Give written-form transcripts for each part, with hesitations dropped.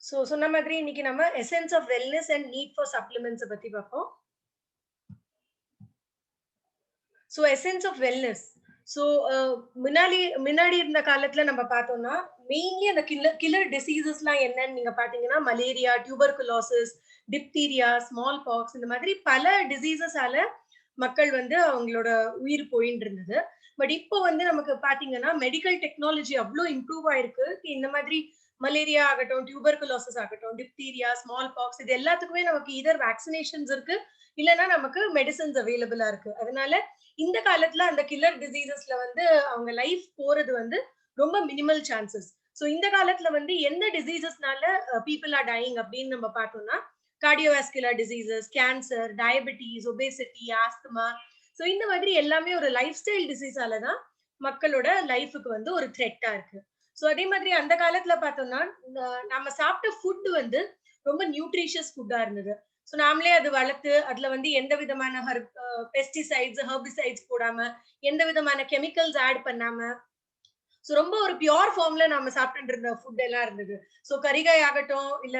சொன்ன மாதிரி இன்னைக்கு நம்ம essence of wellness and need for supplements பத்தி பார்ப்போம். Essence of wellness. ஸோ முன்னாடி முன்னாடி இருந்த காலத்துல நம்ம பார்த்தோம்னா மெயின்லி அந்த கில்லர் டிசீசஸ்லாம் என்னன்னு நீங்க பாத்தீங்கன்னா malaria, tuberculosis, diphtheria, small box இந்த மாதிரி பல டிசீசஸால மக்கள் வந்து அவங்களோட உயிர் போயின்னு இருந்தது. பட் இப்போ வந்து நமக்கு பாத்தீங்கன்னா மெடிக்கல் டெக்னாலஜி அவ்வளோ இம்ப்ரூவ் ஆயிருக்கு. இந்த மாதிரி மலேரியா ஆகட்டும், டியூபர்குலோசிஸ் ஆகட்டும், டிப்தீரியா, ஸ்மால் பாக்ஸ் இது எல்லாத்துக்குமே நமக்கு இதர் வேக்சினேஷன்ஸ் இருக்கு, இல்லைன்னா நமக்கு மெடிசன்ஸ் அவைலபிளா இருக்கு. அதனால இந்த காலத்துல அந்த கில்லர் டிசீசஸ்ல வந்து அவங்க லைஃப் போறது வந்து ரொம்ப மினிமல் சான்சஸ். சோ இந்த காலத்துல வந்து எந்த டிசீசஸ்னால பீப்புள் ஆர் டையிங் அப்படின்னு நம்ம பார்த்தோம்னா cardiovascular diseases, cancer, diabetes, obesity, asthma. So இந்த மாதிரி எல்லாமே ஒரு லைஃப் ஸ்டைல் டிசீஸால தான் மக்களோட லைஃபுக்கு வந்து ஒரு த்ரெட்டா இருக்கு. சோ அதே மாதிரி அந்த காலத்துல பார்த்தோம்னா நம்ம சாப்பிட்ட ஃபுட் வந்து ரொம்ப நியூட்ரிஷியஸ் ஃபுட்டா இருந்தது. சோ நாமளே அது வளர்த்து அதுல வந்து எந்த விதமான பெஸ்டிசைட்ஸ், ஹெர்பிசைட்ஸ் போடாம, எந்த விதமான கெமிக்கல்ஸ் ஆட் பண்ணாம, சோ ரொம்ப ஒரு பியூர் ஃபார்ம்ல நாம சாப்பிட்டு இருந்த ஃபுட் எல்லாம் இருந்தது. சோ கறிகாய் ஆகட்டும், இல்ல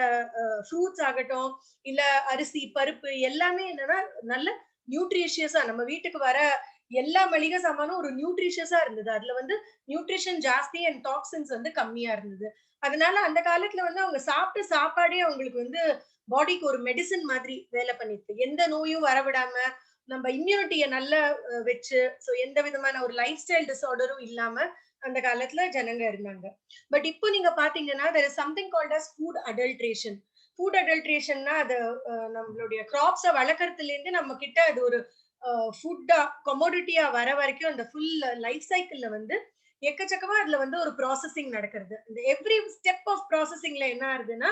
ஃப்ரூட்ஸ் ஆகட்டும், இல்ல அரிசி, பருப்பு எல்லாமே என்னன்னா நல்ல நியூட்ரிஷியஸா நம்ம வீட்டுக்கு வர எல்லா மளிகை சாமானும் ஒரு நியூட்ரிஷியஸா இருந்தது. அதுல வந்து நியூட்ரிஷன் ஜாஸ்தி அண்ட் டாக்ஸின்ஸ் வந்து கம்மியா இருந்தது. அதனால அந்த காலத்துல வந்து அவங்க சாப்பிட்ட சாப்பாடே அவங்களுக்கு வந்து பாடிக்கு ஒரு மெடிசின் மாதிரி வேலை பண்ணிட்டு எந்த நோயும் வரவிடாம நம்ம இம்யூனிட்டிய நல்லா வச்சு சோ எந்த விதமான ஒரு லைஃப் ஸ்டைல் டிசார்டரும் இல்லாம அந்த காலத்துல ஜனங்க இருந்தாங்க. பட் இப்போ நீங்க பாத்தீங்கன்னா there is something called as food adulteration. Food அடல்ட்ரேஷன்னா அது நம்மளுடைய கிராப்ஸ வளர்க்கறதுல இருந்து நம்ம கிட்ட அது ஒரு ஃபுட்டா கமோடிட்டியா வர வரைக்கும் அந்த ஃபுல் லைஃப் சைக்கிள்ல வந்து எக்கச்சக்கமா அதுல வந்து ஒரு ப்ராசஸிங் நடக்கிறது. இந்த எவ்ரி ஸ்டெப் ஆஃப் ப்ராசஸிங்ல என்ன ஆகுதுன்னா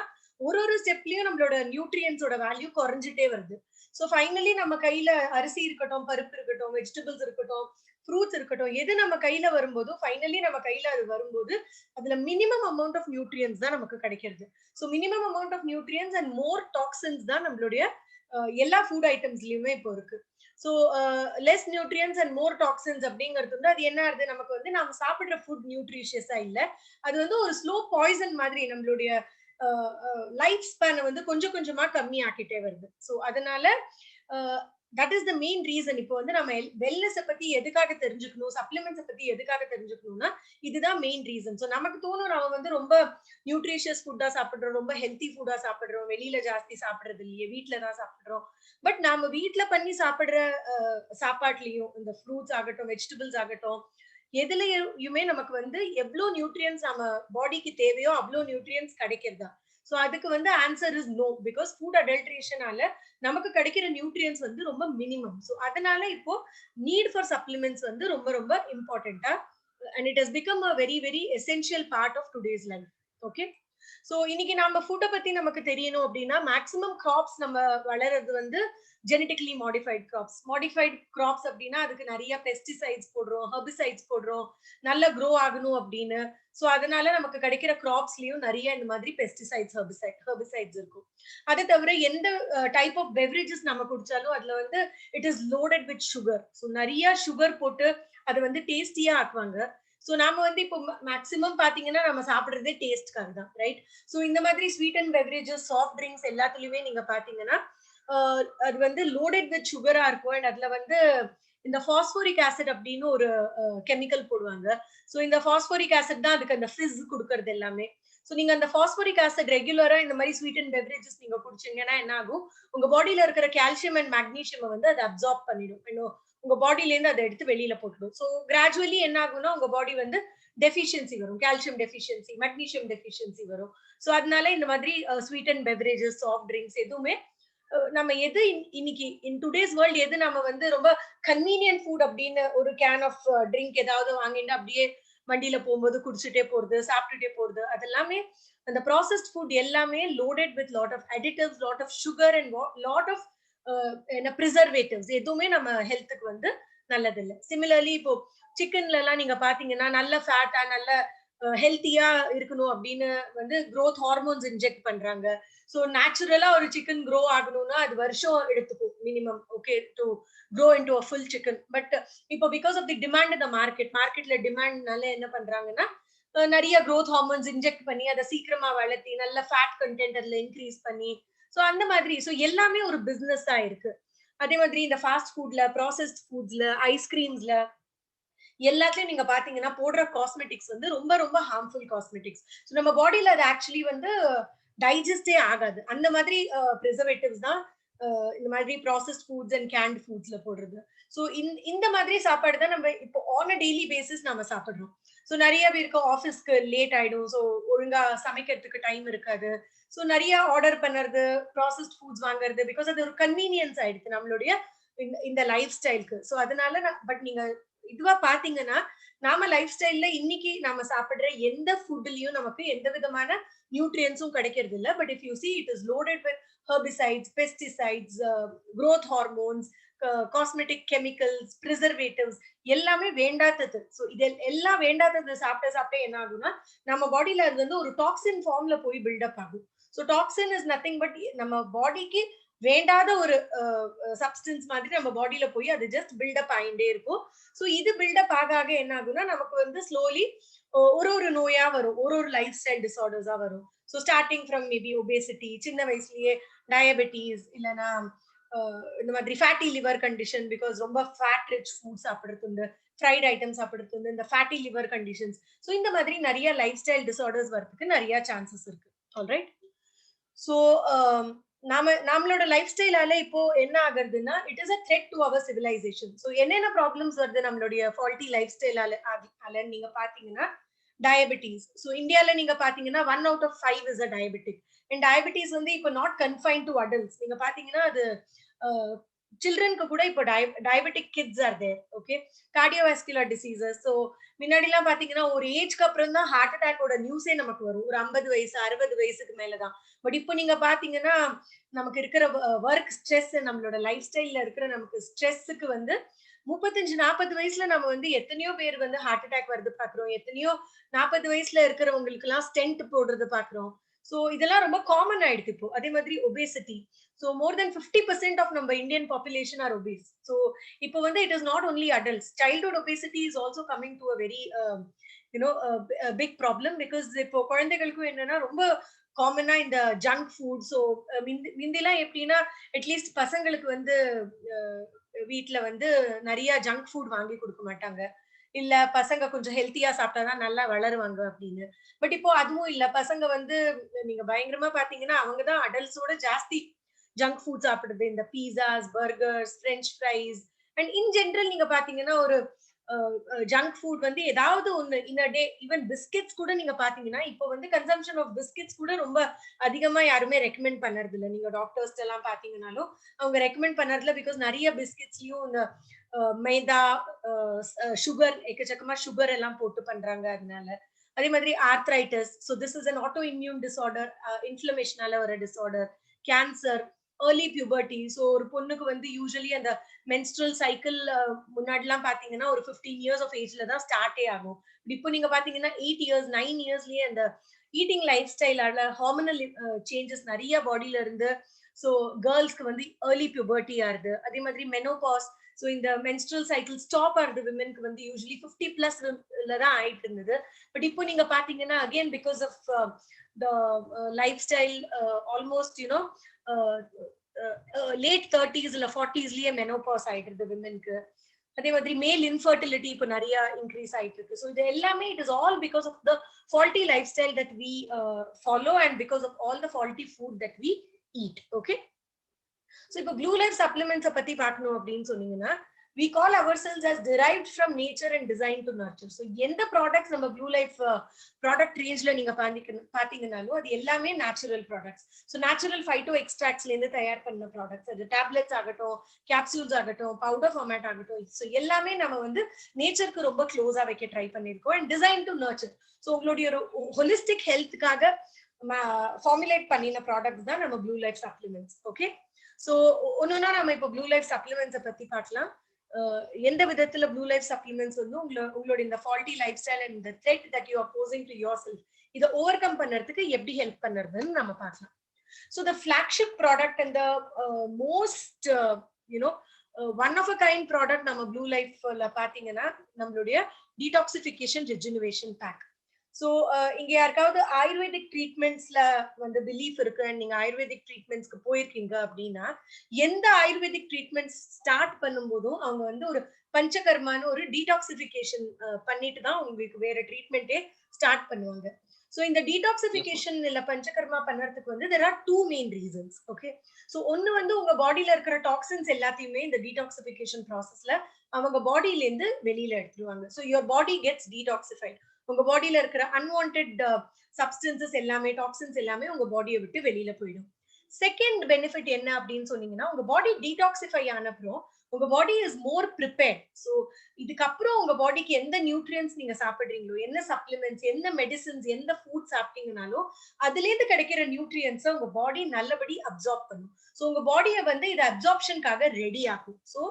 ஒரு ஸ்டெப்லயும் நம்மளோட நியூட்ரியன்ஸோட வேல்யூ குறைஞ்சிட்டே வருது. சோ ஃபைனலி நம்ம கையில அரிசி இருக்கட்டும், பருப்பு இருக்கட்டும், வெஜிடபிள்ஸ் இருக்கட்டும், ஃப்ரூட்ஸ் இருக்கட்டும், எது நம்ம கையில வரும்போது ஃபைனலி நம்ம கையில அது வரும்போது அதுல மினிமம் அமௌண்ட் ஆஃப் நியூட்ரியன்ஸ் தான் நமக்கு கிடைக்கிறது. So minimum amount of nutrients and more toxins தான் நம்மளுடைய எல்லா ஃபுட் ஐட்டம்ஸ்லயுமே இப்போ இருக்கு. So less nutrients and more toxins அப்படிங்கிறது வந்து அது என்ன ஆகுது நமக்கு வந்து நாம சாப்பிடுற ஃபுட் நியூட்ரிஷியஸா இல்ல, அது வந்து ஒரு ஸ்லோ பாய்சன் மாதிரி நம்மளுடைய லைஃப் ஸ்பேனை வந்து கொஞ்சம் கொஞ்சமா கம்மி ஆக்கிட்டே வருது. சோ அதனால that is the main reason. இப்போ வந்து நம்ம வெல்னஸ் பத்தி எதுக்காக தெரிஞ்சுக்கணும், சப்ளிமெண்ட்ஸ் பத்தி எதுக்காக தெரிஞ்சுக்கணும்னா இதுதான் மெயின் ரீசன். சோ நமக்கு தோணும் நம்ம வந்து ரொம்ப நியூட்ரிஷியஸ் ஃபுட்டா சாப்பிடுறோம், ரொம்ப ஹெல்த்தி ஃபுட்டா சாப்பிடுறோம், வெளியில ஜாஸ்தி சாப்பிடுறது இல்லையே, வீட்டுல தான் சாப்பிடுறோம். பட் நாம வீட்டுல பண்ணி சாப்பிடுற சாப்பாட்டுலயும் இந்த ஃப்ரூட்ஸ் ஆகட்டும், வெஜிடபிள்ஸ் ஆகட்டும், எதுலயுமே நமக்கு வந்து எவ்வளவு நியூட்ரியன்ஸ் நம்ம பாடிக்கு தேவையோ அவ்வளவு நியூட்ரியன்ஸ் கிடைக்கிறதா. சோ அதுக்கு வந்து answer is no. Because food அடல்ட்ரேஷனால நமக்கு கிடைக்கிற நியூட்ரியன்ஸ் வந்து ரொம்ப மினிமம். சோ அதனால இப்போ நீட் ஃபார் சப்ளிமெண்ட்ஸ் வந்து ரொம்ப ரொம்ப இம்பார்ட்டன்டா and it has become a very very essential part of today's life. Okay. So இன்னைக்கு நம்ம ஃபுட்டை பத்தி நமக்கு தெரியணும் அப்படின்னா மேக்ஸிமம் கிராப்ஸ் நம்ம வளர்றது வந்து genetically modified crops. Modified crops அப்படின்னா அதுக்கு நிறைய பெஸ்டிசைட்ஸ் போடுறோம், ஹெர்பிசைட்ஸ் போடுறோம், நல்லா க்ரோ ஆகணும் அப்படின்னு. சோ அதனால நமக்கு கிடைக்கிற கிராப்ஸ்லயும் நிறைய இந்த மாதிரி பெஸ்டிசைட்ஸ், ஹெர்பிசைட்ஸ் இருக்கும். அதை தவிர எந்த டைப் ஆஃப் பெவரேஜஸ் நம்ம குடிச்சாலும் அதுல வந்து it is loaded with sugar. So நிறைய சுகர் போட்டு அதை வந்து டேஸ்டியா ஆக்குவாங்க. சோ நாம வந்து இப்போ மேக்ஸிமம் பாத்தீங்கன்னா நம்ம சாப்பிடுறதே டேஸ்ட்காக தான், ரைட்? சோ இந்த மாதிரி sweet and beverages, soft drinks எல்லாத்துலயுமே நீங்க பாத்தீங்கன்னா அது வந்து லோடட் வித் சுகரா இருக்கும். அண்ட் அதுல வந்து இந்த பாஸ்போரிக் ஆசிட் அப்படின்னு ஒரு கெமிக்கல் போடுவாங்க. சோ இந்த பாஸ்போரிக் ஆசிட் தான் அதுக்கு அந்த ஃபிஸ் கொடுக்கறது எல்லாமே. சோ நீங்க அந்த பாஸ்போரிக் ஆசிட் ரெகுலரா இந்த மாதிரி ஸ்வீட் அண்ட் பெவரேஜஸ் நீங்க குடிச்சீங்கன்னா என்ன ஆகும், உங்க பாடியில இருக்கிற கால்சியம் அண்ட் மேக்னீசியம் வந்து அதை அப்சார்ப் பண்ணிடும், உங்க பாடியில இருந்து அதை எடுத்து வெளியில போட்டுடும். சோ கிராஜுவலி என்ன ஆகும்னா உங்க பாடி வந்து டெஃபிஷியன்சி வரும், கால்சியம் டெஃபிஷியன்சி, மெக்னீசியம் டெஃபிஷியன்சி வரும். சோ அதனால இந்த மாதிரி sweet and beverages, soft drinks எதுவுமே நம்ம எது இன்னைக்கு இன் டுடேஸ் வேர்ல்ட் எது நம்ம வந்து ரொம்ப கன்வீனியன்ட் ஃபுட் அப்படின்னு ஒரு கேன் ஆஃப் ட்ரிங்க் ஏதாவது வாங்கிட்டு அப்படியே வண்டியில போகும்போது குடிச்சுட்டே போறது, சாப்பிட்டுட்டே போறது, அதெல்லாமே அந்த ப்ராசஸ்ட் ஃபுட் எல்லாமே loaded with lot of additives, lot of sugar and lot of என்ன ப்ரிசர்வேட்டிவ்ஸ். எதுவுமே நம்ம ஹெல்த்துக்கு வந்து நல்லது இல்லை. சிமிலர்லி இப்போ சிக்கன்ல எல்லாம் நீங்க பாத்தீங்கன்னா நல்ல ஃபேட்டா நல்ல ஹெல்த்தியா இருக்கணும் அப்படின்னு வந்து growth ஹார்மோன்ஸ் இன்ஜெக்ட் பண்றாங்க. சோ நேச்சுரலா ஒரு சிக்கன் க்ரோ ஆகணும்னா அது வருஷம் எடுத்துக்கும் minimum, okay, to grow into a full chicken. But இப்போ பிகாஸ் ஆஃப் தி டிமாண்ட் இந்த மார்க்கெட்ல டிமாண்ட்னால என்ன பண்றாங்கன்னா நிறைய growth ஹார்மோன்ஸ் இன்ஜெக்ட் பண்ணி அதை சீக்கிரமா வளர்த்தி நல்ல ஃபேட் கண்டென்ட் அதுல இன்க்ரீஸ் பண்ணி சோ அந்த மாதிரி சோ எல்லாமே ஒரு பிசினஸ் தான் இருக்கு. அதே மாதிரி இந்த ஃபாஸ்ட் ஃபுட்ல, ப்ராசஸ்ட் ஃபுட்ஸ்ல, ஐஸ்கிரீம்ஸ்ல எல்லாத்துலயும் நீங்க பாத்தீங்கன்னா போடுற காஸ்மெட்டிக்ஸ் வந்து ரொம்ப ரொம்ப ஹார்ம்ஃபுல் காஸ்மெட்டிக்ஸ். ஸோ நம்ம பாடியில அது ஆக்சுவலி வந்து டைஜஸ்டே ஆகாது. அந்த மாதிரி ப்ரிசர்வேட்டிவ்ஸ் தான் இந்த மாதிரி ப்ராசஸ்ட் ஃபுட்ஸ் அண்ட் கேண்ட் ஃபுட்ஸ்ல போடுறது. ஸோ இந்த மாதிரி சாப்பாடு தான் நம்ம இப்போ ஆன் அ டெய்லி பேசிஸ் நம்ம சாப்பிடுறோம். ஸோ நிறைய பேருக்கு ஆஃபீஸ்க்கு லேட் ஆயிடும். ஸோ ஒழுங்கா சமைக்கிறதுக்கு டைம் இருக்காது. ஸோ நிறைய ஆர்டர் பண்ணுறது, ப்ராசஸ்ட் ஃபுட்ஸ் வாங்குறது, பிகாஸ் அது ஒரு கன்வீனியன்ஸ் ஆயிடுச்சு நம்மளுடைய இந்த லைஃப் ஸ்டைலுக்கு. ஸோ அதனால பட் நீங்க இதுவா பாத்தீங்கன்னா நாம லைஃப் ஸ்டைல்ல இன்னைக்கு நாம சாப்பிடுற எந்த ஃபுட்லயும் நமக்கு எந்த விதமான நியூட்ரியன்ஸும் கிடைக்கிறது இல்ல. But if you see it is loaded with herbicides, pesticides, growth hormones, cosmetic chemicals, preservatives எல்லாமே வேண்டாதது. ஸோ இது எல்லாம் வேண்டாதது சாப்பிட்ட சாப்பிட்ட என்ன ஆகும்னா நம்ம பாடியில அது வந்து ஒரு டாக்ஸின் ஃபார்ம்ல போய் பில்டப் ஆகும். So toxin is nothing but நம்ம பாடிக்கு வேண்டாத ஒரு சப்ஸ்டன்ஸ் மாதிரி நம்ம பாடியில போய் அது ஜஸ்ட் பில்டப் ஆயிட்டே இருக்கும். ஸோ இது பில்டப் ஆக ஆக என்ன ஆகும்னா நமக்கு வந்து ஸ்லோலி ஒரு ஒரு நோயா வரும், ஒரு ஒரு லைஃப் ஸ்டைல் டிசார்டர்ஸா வரும். So starting from maybe obesity, சின்ன வயசுலயே டயபெட்டிஸ், இல்லைன்னா இந்த மாதிரி ஃபேட்டி லிவர் கண்டிஷன், பிகாஸ் ரொம்ப ஃபேட் ரிச் ஃபுட் சாப்பிடுறது, ஃப்ரைட் ஐட்டம் சாப்பிடுறது, இந்த ஃபேட்டி லிவர் கண்டிஷன்ஸ். ஸோ இந்த மாதிரி நிறைய லைஃப் ஸ்டைல் டிசார்டர்ஸ் வரதுக்கு நிறைய சான்சஸ் இருக்கு. ஆல்ரைட். ஸோ நம்மளோட லைஃப் ஸ்டைலால இப்போ என்ன ஆகுறதுன்னா it is a threat to our civilization. So என்னென்ன ப்ராப்ளம்ஸ் வருது நம்மளுடைய ஃபால்ட்டி லைஃப் ஸ்டைலால நீங்க பாத்தீங்கன்னா டயபெட்டிஸ். ஸோ இந்தியால நீங்க பாத்தீங்கன்னா 1 out of 5 is a diabetic. And diabetes வந்து இப்போ நாட் கன்ஃபைன் டு அடல்ட்ஸ். நீங்க பாத்தீங்கன்னா அது சில்ட்ரனுக்கு கூட இப்போ diabetic kids are there. Okay, cardiovascular diseases. So முன்னாடி எல்லாம் பாத்தீங்கன்னா ஒரு ஏஜ்க்கு அப்புறம் தான் ஹார்ட் அட்டாக்கோட நியூஸே நமக்கு வரும், ஒரு 50 வயசு 60 வயசுக்கு மேலதான். பட் இப்போ நீங்க பாத்தீங்கன்னா நமக்கு இருக்கிற ஒர்க் ஸ்ட்ரெஸ், நம்மளோட லைஃப் ஸ்டைல்ல இருக்கிற நமக்கு ஸ்ட்ரெஸ்ஸுக்கு வந்து 35-40 வயசுல நம்ம வந்து எத்தனையோ பேர் வந்து ஹார்ட் அட்டாக் வருது பாக்குறோம், எத்தனையோ 40 வயசுல இருக்கிறவங்களுக்கு எல்லாம் ஸ்டென்ட் போடுறது பாக்குறோம். சோ இதெல்லாம் ரொம்ப காமன் ஆயிடுச்சு இப்போ. அதே மாதிரி obesity. So more than 50% of நம்ம Indian population are obese. So இப்போ வந்து it is not only adults. Childhood obesity is also coming to a very a big problem, because இப்போ குழந்தைகளுக்கும் என்னன்னா ரொம்ப காமனா இந்த ஜங்க் ஃபுட். ஸோ முந்திலாம் எப்படின்னா அட்லீஸ்ட் பசங்களுக்கு வந்து வீட்டுல வந்து நிறைய ஜங்க் ஃபுட் வாங்கி கொடுக்க மாட்டாங்க, இல்ல பசங்க கொஞ்சம் ஹெல்த்தியா சாப்பிட்டாதான் நல்லா வளருவாங்க அப்படின்னு. பட் இப்போ அதுவும் இல்ல. பசங்க வந்து நீங்க பயங்கரமா பாத்தீங்கன்னா அவங்கதான் அடல்ட்ஸோட ஜாஸ்தி ஜங்க் ஃபுட் சாப்பிடுறது. இந்த pizzas, burgers, French fries and in general நீங்க பாத்தீங்கன்னா ஒரு ஜங்க் ஃபுட் வந்து ஏதாவது ஒண்ணு இன் அ டே. ஈவன் பிஸ்கெட்ஸ் கூட நீங்க பாத்தீங்கன்னா இப்போ வந்து கன்சம்ஷன் ஆஃப் பிஸ்கெட்ஸ் கூட ரொம்ப அதிகமா யாருமே ரெக்கமெண்ட் பண்ணறது இல்ல. நீங்க டாக்டர்ஸ் எல்லாம் பாத்தீங்கன்னாலும் அவங்க ரெக்கமெண்ட் பண்ணறதுல, பிகாஸ் நிறைய பிஸ்கெட்ஸ்லயும் இந்த மைதா, சுகர், எக்கச்சக்கமா சுகர் எல்லாம் போட்டு பண்றாங்க. அதனால அதே மாதிரி arthritis. So this is an autoimmune disorder, இன்ஃப்ளமேஷனால ஒரு disorder, cancer, early puberty. So ஒரு பொண்ணுக்கு வந்து யூஸ்வலி அந்த மென்ஸ்ட்ரல் சைக்கிள் முன்னாடி எல்லாம் பாத்தீங்கன்னா ஒரு 15 years ஆஃப் ஏஜ்ல தான் ஸ்டார்டே ஆகும். இப்போ நீங்க பாத்தீங்கன்னா 8 years 9 yearsலயே அந்த ஈட்டிங் லைஃப் ஸ்டைலால ஹார்மோனல் சேஞ்சஸ் நிறைய பாடியில இருந்து. ஸோ கேர்ள்ஸ்க்கு வந்து ஏர்லி பியூபர்ட்டி ஆகுது. அதே மாதிரி மெனோபாஸ். ஸோ இந்த மென்ஸ்ட்ரல் சைக்கிள் ஸ்டாப் ஆகுது விமென்க்கு வந்து யூஸ்வலி 50+ தான் ஆயிட்டு இருந்தது. பட் இப்போ நீங்க பாத்தீங்கன்னா again because of the lifestyle, almost late 30s இல்ல 40sலயே மெனோபாஸ் ஆயிடுது விமென்க்கு. அதே மாதிரி மேல் இன்ஃபர்டிலிட்டி இப்போ நிறைய இன்க்ரீஸ் ஆயிட்டு இருக்கு. ஸோ இது எல்லாமே it is all because of the faulty lifestyle that we follow and because of all the faulty food that we eat. Okay, so இப்போ ப்ளூ லைஃப் சப்ளிமெண்ட்ஸை பத்தி பார்க்கணும் அப்படின்னு சொன்னீங்கன்னா we call ourselves as derived from nature and designed to nurture. So எந்த products நம்ம Blue Life product ரேஞ்ச்ல நீங்க பாத்தீங்கன்னாலும் அது எல்லாமே natural products. So natural phyto எக்ஸ்ட்ராக்ட்ஸ்ல இருந்து தயார் பண்ண ப்ராடக்ட்ஸ், அது டேப்லெட்ஸ் ஆகட்டும், கேப்சூல்ஸ் ஆகட்டும், பவுடர் ஃபார்மேட் ஆகட்டும். ஸோ எல்லாமே நம்ம வந்து நேச்சருக்கு ரொம்ப க்ளோஸா வைக்க ட்ரை பண்ணிருக்கோம் and design to nurture. So உங்களுடைய ஒரு ஹோலிஸ்டிக் ஹெல்த்துக்காக ஃபார்முலேட் பண்ணின ப்ராடக்ட்ஸ் தான் நம்ம Blue life supplements. Okay, so ஒன்னொன்னா நம்ம இப்போ ப்ளூ லைஃப் சப்ளிமெண்ட்ஸை பத்தி பார்க்கலாம். எந்த விதத்துல ப்ளூ லைஃப் சப்ளிமெண்ட்ஸ் வந்து உங்களோட இந்த ஃபால்ட்டி லைஃப் ஸ்டைல் அண்ட் இந்த threat that you are posing to yourself இதை ஓவர் கம் பண்றதுக்கு எப்படி ஹெல்ப் பண்ணுறதுன்னு நம்ம பார்க்கலாம். So the flagship product and the most one of a kind product நம்ம ப்ளூ லைஃப்ல பாத்தீங்கன்னா நம்மளுடைய டீடாக்சிஃபிகேஷன் ரெஜுனவேஷன் பேக். சோ இங்க யாருக்காவது ஆயுர்வேதிக் ட்ரீட்மெண்ட்ஸ்ல வந்து பிலீஃப் இருக்கு, நீங்க ஆயுர்வேதிக் ட்ரீட்மெண்ட்ஸ்க்கு போயிருக்கீங்க அப்படின்னா, எந்த ஆயுர்வேதிக் ட்ரீட்மெண்ட்ஸ் ஸ்டார்ட் பண்ணும்போதும் அவங்க வந்து ஒரு பஞ்சகர்மான ஒரு டீடாக்சிஃபிகேஷன் பண்ணிட்டு தான் உங்களுக்கு வேற ட்ரீட்மெண்ட்டே ஸ்டார்ட் பண்ணுவாங்க. சோ இந்த டீடாக்சிஃபிகேஷன் இல்ல பஞ்சகர்மா பண்றதுக்கு வந்து there are two main reasons. Okay, so ஒன்னு வந்து உங்க பாடியில இருக்கிற டாக்ஸின்ஸ் எல்லாத்தையுமே இந்த டீடாக்சிஃபிகேஷன் ப்ராசஸ்ல அவங்க பாடியில இருந்து வெளியில எடுத்துருவாங்க. So your body gets detoxified. உங்க பாடியில இருக்கிற அன்வான்டட் சப்ஸ்டன்சஸ் எல்லாமே, டாக்ஸின்ஸ் எல்லாமே உங்க பாடியை விட்டு வெளியில போயிடும். செகண்ட் பெனிஃபிட் என்ன அப்படின்னு சொன்னீங்கன்னா, உங்க பாடி டீடாக்சிஃபை ஆனப்புறம் உங்க body is more prepared. So இதுக்கப்புறம் உங்க பாடிக்கு எந்த நியூட்ரியன்ஸ் நீங்க சாப்பிடுறீங்களோ, என்ன சப்ளிமெண்ட்ஸ், எந்த மெடிசின்ஸ், எந்த ஃபுட் சாப்பிட்டீங்கனாலும் அதுல இருந்து கிடைக்கிற நியூட்ரியன்ஸை உங்க பாடி நல்லபடி அப்சார்ப் பண்ணும். ஸோ உங்க பாடியை வந்து இது அப்சார்ப்ஷனுக்காக ரெடி ஆகும். ஸோ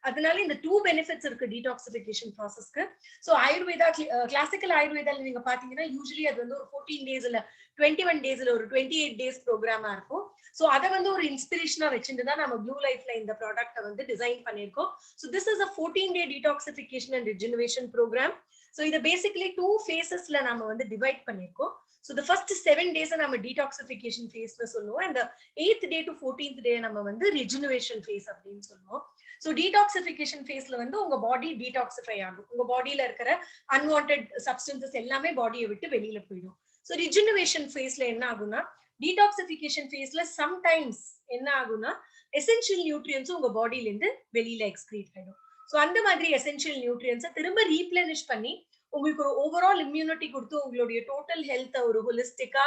அதனால இந்த டூ பெனிஃபிட்ஸ் இருக்கு டீடாக்சிஃபிகேஷன் ப்ராசஸ்க்கு. ஸோ ஆயுர்வேதா, கிளாசிக்கல் ஆயுர்வேதால நீங்க பாத்தீங்கன்னா யூஸ்வலி அது வந்து ஒரு 14 டேஸ் இல்ல 21 டேஸ்ல ஒரு 28 டேஸ் ப்ரோக்ராமா இருக்கும். சோ அத வந்து ஒரு இன்ஸ்பிரேஷனா வச்சுட்டு தான் நம்ம ப்ளூ லைஃப்ல இந்த ப்ராடக்ட்டை வந்து டிசைன் பண்ணிருக்கோம். So this is a 14-day detoxification and regeneration program. So இத பேசிக்கலி 2 phases-ல நாம வந்து டிவைட் பண்ணிருக்கோம். So the first 7 days நம்ம detoxification phase ல சொல்லுவோம், and the 8th day to 14th day நம்ம வந்து regeneration phase அப்படின்னு சொல்லுவோம். So detoxification phaseல வந்து உங்க பாடி டீடாக்சிஃபை ஆகும். உங்க பாடியில இருக்கிற அன்வான்டட் சப்ஸ்டன்சஸ் எல்லாமே பாடியை விட்டு வெளியில போயிடும். So regeneration phaseல என்ன ஆகும்னா, detoxification phaseல சம்டைம்ஸ் என்ன ஆகும்னா எசென்ஷியல் நியூட்ரியன்ஸ் உங்க பாடியில இருந்து வெளியில எக்ஸ்கிரீட் ஆயிடும். சோ அந்த மாதிரி எசென்ஷியல் நியூட்ரியன்ஸை திரும்ப ரீப்ளனிஷ் பண்ணி உங்களுக்கு ஒரு ஓவரால் இம்யூனிட்டி கொடுத்து உங்களுடைய டோட்டல் ஹெல்த் ஒரு ஹோலிஸ்டிக்கா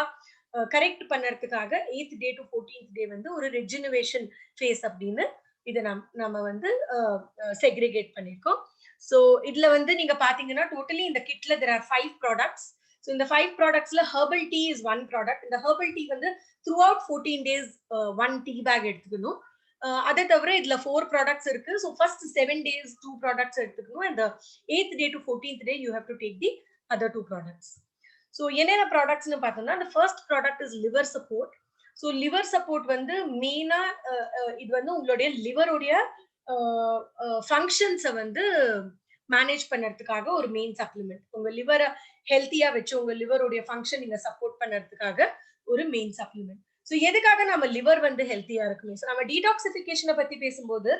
correct பண்ணறதுக்காக 8th day to 14th day வந்து ஒரு ரெஜினவேஷன் ஃபேஸ் அப்படின்னு இதை நம்ம வந்து செக்ரிகேட் பண்ணிருக்கோம். சோ இதுல வந்து நீங்க பாத்தீங்கன்னா டோட்டலி இந்த கிட்ல there are 5 products. So இந்த 5 productsல herbal tea is one product. இந்த herbal tea வந்து throughout 14 days one tea bag எடுத்துக்கணும். அதை தவிர இதுல 4 products இருக்கு. So first 7 days 2 products எடுத்துக்கணும், and the 8th day to 14th day you have to take the other 2 products. So என்னென்ன ப்ராடக்ட்ஸ்னு பார்த்தோம்னா, the first product is liver support. So liver support வந்து மெயினா இது வந்து உங்களுடைய லிவருடைய ஃபங்க்ஷன்ஸை வந்து மேனேஜ் பண்றதுக்காக ஒரு மெயின் சப்ளிமெண்ட். உங்க லிவரை ஹெல்த்தியா வச்சு உங்க லிவருடைய ஃபங்க்ஷன் நீங்க சப்போர்ட் பண்றதுக்காக ஒரு மெயின் சப்ளிமெண்ட். ஸோ எதுக்காக நம்ம லிவர் வந்து ஹெல்த்தியா இருக்கணும்? ஸோ நம்ம டீடாக்சிஃபிகேஷனை பத்தி பேசும்போது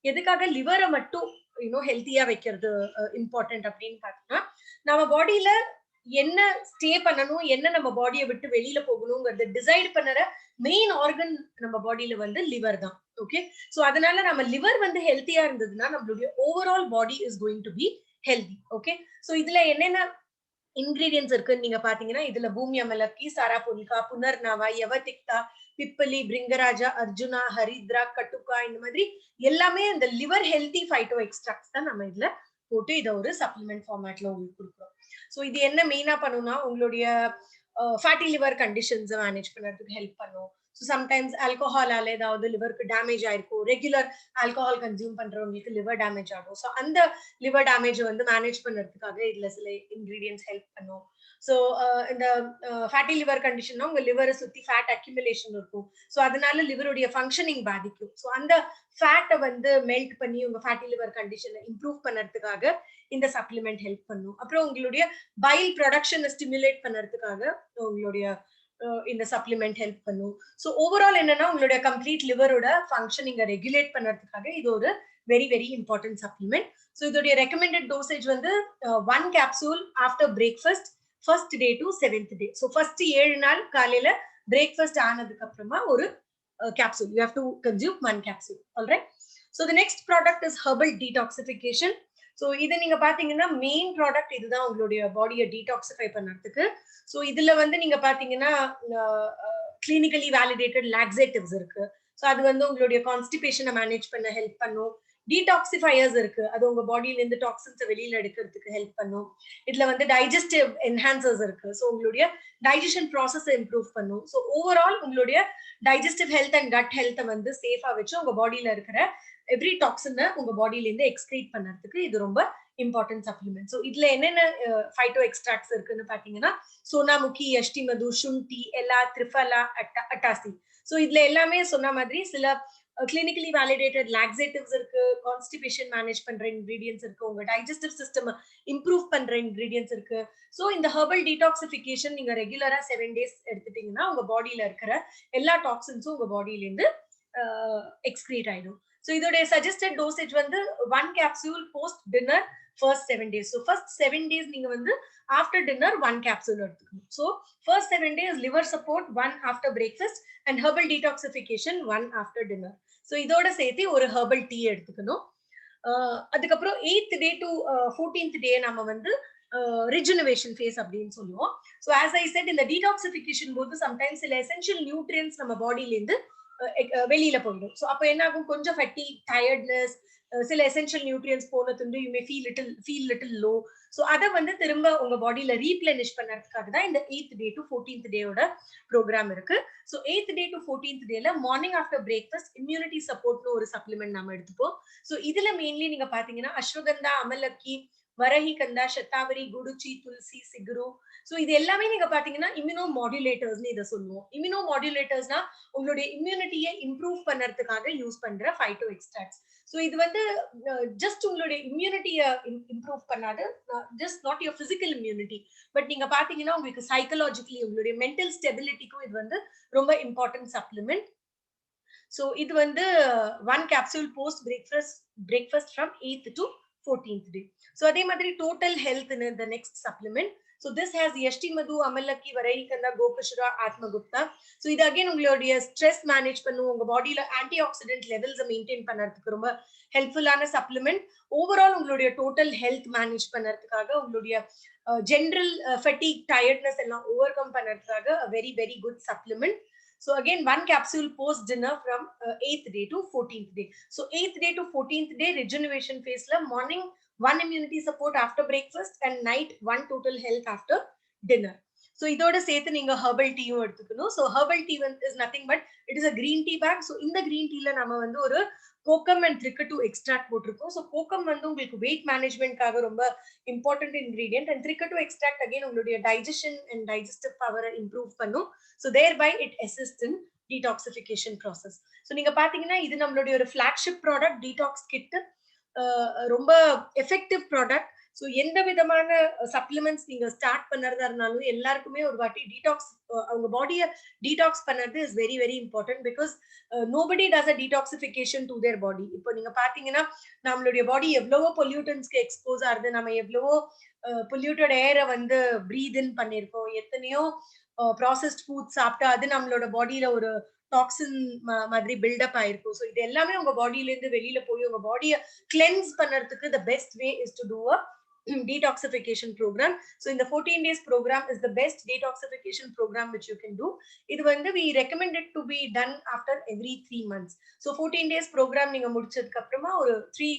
எதுக்காக லிவரை மட்டும் ஹெல்த்தியா வைக்கிறது இம்பார்ட்டன்ட் அப்படின்னு பார்த்தோம்னா, நம்ம பாடியில என்ன ஸ்டே பண்ணணும், என்ன நம்ம பாடியை விட்டு வெளியில போகணுங்கிறத டிசைட் பண்ணுற மெயின் ஆர்கன் நம்ம பாடியில வந்து லிவர் தான். ஓகே, சோ அதனால நம்ம லிவர் வந்து ஹெல்த்தியா இருந்ததுன்னா நம்மளுடைய overall body is going to be healthy. Okay, so இதுல என்னென்ன இன்கிரீடியன்ஸ் இருக்குன்னு நீங்க பாத்தீங்கன்னா, இதுல பூமி அமலக்கி, சாராபோலிகா, புனர்நாவா, யவதிக்தா, பிப்பலி, பிரிங்கராஜா, அர்ஜுனா, ஹரித்ரா, கட்டுக்கா, இந்த மாதிரி எல்லாமே இந்த லிவர் ஹெல்தி ஃபைட்டோ எக்ஸ்ட்ராக்ட்ஸ் தான் நம்ம இதுல போட்டு இதை ஒரு சப்ளிமெண்ட் ஃபார்மேட்ல உங்களுக்கு கொடுக்குறோம். ஸோ இது என்ன மெயினா பண்ணும்னா, உங்களுடைய ஃபேட்டி லிவர் கண்டிஷன்ஸை மேனேஜ் பண்ணுறதுக்கு ஹெல்ப் பண்ணும். ஸோ சம்டைம்ஸ் ஆல்கோஹாலால ஏதாவது லிவருக்கு டேமேஜ் ஆயிருக்கும், ரெகுலர் ஆல்கோஹால் கன்சியூம் பண்றவங்களுக்கு லிவர் டேமேஜ் ஆகும். ஸோ அந்த லிவர் டேமேஜை வந்து மேனேஜ் பண்ணுறதுக்காக இதுல சில இன்கிரீடியன்ஸ் ஹெல்ப் பண்ணும். ஸோ இந்த ஃபேட்டி லிவர் கண்டிஷன்னா உங்க லிவரை சுத்தி ஃபேட் அக்யூமுலேஷன் இருக்கும். ஸோ அதனால லிவருடைய ஃபங்க்ஷனிங் பாதிக்கும். ஸோ அந்த ஃபேட்டை வந்து மெல்ட் பண்ணி உங்க ஃபேட்டி லிவர் கண்டிஷனை இம்ப்ரூவ் பண்ணுறதுக்காக இந்த சப்ளிமெண்ட் ஹெல்ப் பண்ணும். அப்புறம் உங்களுடைய பைல் ப்ரொடக்ஷனை ஸ்டிமுலேட் பண்ணுறதுக்காக உங்களுடைய இந்த சப்ளிமெண்ட் ஹெல்ப் பண்ணும். ஸோ ஓவரால் என்னன்னா உங்களுடைய கம்ப்ளீட் லிவரோட ஃபங்க்ஷன் நீங்க ரெகுலேட் பண்ணுறதுக்காக இது ஒரு very very important supplement. So இதோடைய ரெக்கமெண்டட் டோசேஜ் வந்து 1 capsule after breakfast, first day to 7th day. So first 7 நாள் காலையில பிரேக்ஃபாஸ்ட் ஆனதுக்கு அப்புறமா ஒரு capsule. You have to consume 1 capsule. All right. So the next product is herbal detoxification. So இது நீங்க பாத்தீங்கன்னா மெயின் ப்ராடக்ட் இதுதான் உங்களுடைய பாடியை டீடாக்சிஃபை பண்றதுக்கு. ஸோ இதுல வந்து நீங்க பாத்தீங்கன்னா கிளினிக்கலி வேலிடேட்டட் லாக்ஸேட்டிவ்ஸ் இருக்கு. ஸோ அது வந்து உங்களுடைய கான்ஸ்டிபேஷனை மேனேஜ் பண்ண ஹெல்ப் பண்ணும். டீடாக்சிஃபையர்ஸ் இருக்கு, அது உங்க பாடியில இருந்து டாக்ஸின்ஸை வெளியில எடுக்கிறதுக்கு ஹெல்ப் பண்ணும். இதுல வந்து டைஜஸ்டிவ் என்ஹான்சர்ஸ் இருக்கு. ஸோ உங்களுடைய டைஜஷன் ப்ராசஸை இம்ப்ரூவ் பண்ணும். ஸோ ஓவரால் உங்களுடைய டைஜஸ்டிவ் ஹெல்த் அண்ட் கட் ஹெல்த்தை வந்து சேஃபா வச்சு உங்க பாடியில இருக்கிற எவ்ரி டாக்ஸினை உங்க பாடியில இருந்து எக்ஸ்கிரீட் பண்ணறதுக்கு இது ரொம்ப இம்பார்ட்டன்ட் சப்ளிமெண்ட். ஸோ இதுல என்னென்ன ஃபைட்டோ எக்ஸ்ட்ராக்ட்ஸ் இருக்குன்னு பாத்தீங்கன்னா, சோனாமுக்கி, அஷ்டி மது, சுண்டி, எல்லா, திரிஃபலா, அட்டாசி. ஸோ இதுல எல்லாமே சொன்ன மாதிரி சில கிளினிக்கலி வேலிடேட்டட் லாக்ஸேட்டிவ்ஸ் இருக்கு, கான்ஸ்டிபேஷன் மேனேஜ் பண்ற இன்கிரீடியன்ஸ் இருக்கு, உங்க டைஜஸ்டிவ் சிஸ்டம் இம்ப்ரூவ் பண்ற இன்கிரீடியன்ஸ் இருக்கு. ஸோ இந்த ஹெர்பல் டீடாக்சிஃபிகேஷன் நீங்க ரெகுலரா 7 days எடுத்துட்டீங்கன்னா உங்க பாடியில இருக்கிற எல்லா டாக்ஸின்ஸும் உங்க பாடியில இருந்து எக்ஸ்கிரீட் ஆயிடும். ஸோ இதோடைய சஜஸ்டட் டோசேஜ் வந்து 1 capsule post dinner first 7 days. So first 7 days நீங்க வந்து after dinner 1 capsule எடுத்துக்கணும். So first 7 days liver support, 1 after breakfast, and herbal detoxification 1 after dinner. So இதோட சேர்த்து ஒரு herbal tea எடுத்துக்கணும். அதுக்கப்புறம் 8th day to 14th day நம்ம வந்து regeneration phase அப்படின்னு சொல்லுவோம். So as I said, இந்த detoxification போது sometimes சில essential nutrients நம்ம பாடியில இருந்து வெளியில போயிடும். ஸோ அப்போ என்ன ஆகும், கொஞ்சம் ஃபட்டிக், டயர்ட்னஸ், சில எசென்ஷியல் நியூட்ரியன்ஸ் போனது you may feel little low. So அதை வந்து திரும்ப உங்க பாடியில ரீப்ளெனிஷ் பண்ணறதுக்காக தான் இந்த 8th day to 14th டேயோட ப்ரோக்ராம் இருக்கு. So 8th day to 14th டேல மார்னிங் ஆஃப்டர் பிரேக்ஃபாஸ்ட் இம்யூனிட்டி சப்போர்ட்னு ஒரு சப்ளிமெண்ட் நம்ம எடுத்துப்போம். ஸோ இதுல மெயின்லி நீங்க பாத்தீங்கன்னா அஸ்வகந்தா, அமலக்கி, வரஹி கந்தா, சத்தாவரி, குடுச்சி, துளசி, சிகுரு. ஸோ இது எல்லாமே நீங்க பாத்தீங்கன்னா இம்யூனோ மாடுலேட்டர்ஸ்னு இதை சொல்லுவோம். இம்யூனோ மாடுலேட்டர்ஸ்னா உங்களுடைய இம்யூனிட்டியை இம்ப்ரூவ் பண்றதுக்காக யூஸ் பண்ற ஃபைட்டோ எக்ஸ்ட்ராக்ட்ஸ். ஸோ இது வந்து ஜஸ்ட் உங்களுடைய இம்யூனிட்டியை இம்ப்ரூவ் பண்ணாது, just not your physical immunity, but நீங்க பாத்தீங்கன்னா உங்களுக்கு சைக்கலாஜிக்கலி உங்களுடைய மென்டல் ஸ்டெபிலிட்டிக்கும் இது வந்து ரொம்ப இம்பார்ட்டன்ட் சப்ளிமெண்ட். ஸோ இது வந்து 1 capsule post breakfast from 8th to 14th day. So அதே மாதிரி total health the next supplement. So this has Yashti Madhu, Amalakki, Varahikanda, Gopashura, Atmagupta. So இது again உங்களுடைய ஸ்ட்ரெஸ் மேனேஜ் பண்ணும், உங்க பாடியில ஆன்டி ஆக்சிடென்ட் லெவல்ஸை மெயின்டைன் பண்ணறதுக்கு ரொம்ப ஹெல்ப்ஃபுல்லான சப்ளிமெண்ட். ஓவரால் உங்களுடைய டோட்டல் ஹெல்த் மேனேஜ் பண்ணறதுக்காக, உங்களுடைய ஜெனரல் ஃபட்டிக், டயர்ட்னஸ் எல்லாம் ஓவர் கம் பண்ணறதுக்காக very very good supplement. So again 1 capsule post dinner from 8th day to 14th day. So 8th day to 14th day regeneration phase la morning 1 immunity support after breakfast and night 1 total health after dinner. So இதோட சேர்த்து நீங்க herbal tea எடுத்துக்கணும். So herbal tea is nothing but it is a green tea bag. So இந்த green tea ல நம்ம வந்து ஒரு kokum and trikatu extract போட்டிருக்கோம். ஸோ கோகம் வந்து உங்களுக்கு வெயிட் மேனேஜ்மெண்ட்காக ரொம்ப important ingredient, and trikatu extract again உங்களுடைய டைஜஷன் அண்ட் டைஜஸ்டிவ் பவரை இம்ப்ரூவ் பண்ணும். So thereby it assist in detoxification process. So நீங்க பாத்தீங்கன்னா இது நம்மளுடைய ஒரு ஃபிளாக்ஷிப் ப்ராடக்ட் டீடாக்ஸ் கிட், ரொம்ப எஃபெக்டிவ் ப்ராடக்ட். ஸோ எந்த விதமான சப்ளிமெண்ட்ஸ் நீங்க ஸ்டார்ட் பண்ணறதா இருந்தாலும் எல்லாருக்குமே ஒரு வாட்டி டீடாக்ஸ், அவங்க பாடியை டீடாக்ஸ் பண்ணறது is very very important. Because nobody does a detoxification to their body. இப்போ நீங்க பாத்தீங்கன்னா நம்மளுடைய பாடி எவ்வளவோ பொல்யூட்டன்ஸ்க்கு எக்ஸ்போஸ் ஆகுது, நம்ம எவ்வளவோ பொல்யூட்டட் ஏரை வந்து பிரீத் இன் பண்ணிருக்கோம், எத்தனையோ ப்ராசஸ்ட் ஃபுட் சாப்பிட்டா அது நம்மளோட பாடியில ஒரு டாக்ஸின் மாதிரி பில்டப் ஆயிருக்கும். ஸோ இது எல்லாமே உங்க பாடியில இருந்து வெளியில போய் உங்க பாடியை கிளென்ஸ் பண்றதுக்கு the best way is to do a detoxification program. So in the 14 days program is the best detoxification program which you can do. இது வந்து we recommend it to be done after every 3 months. So 14 days program நீங்க முடிச்சதுக்கு அப்புறமா ஒரு 3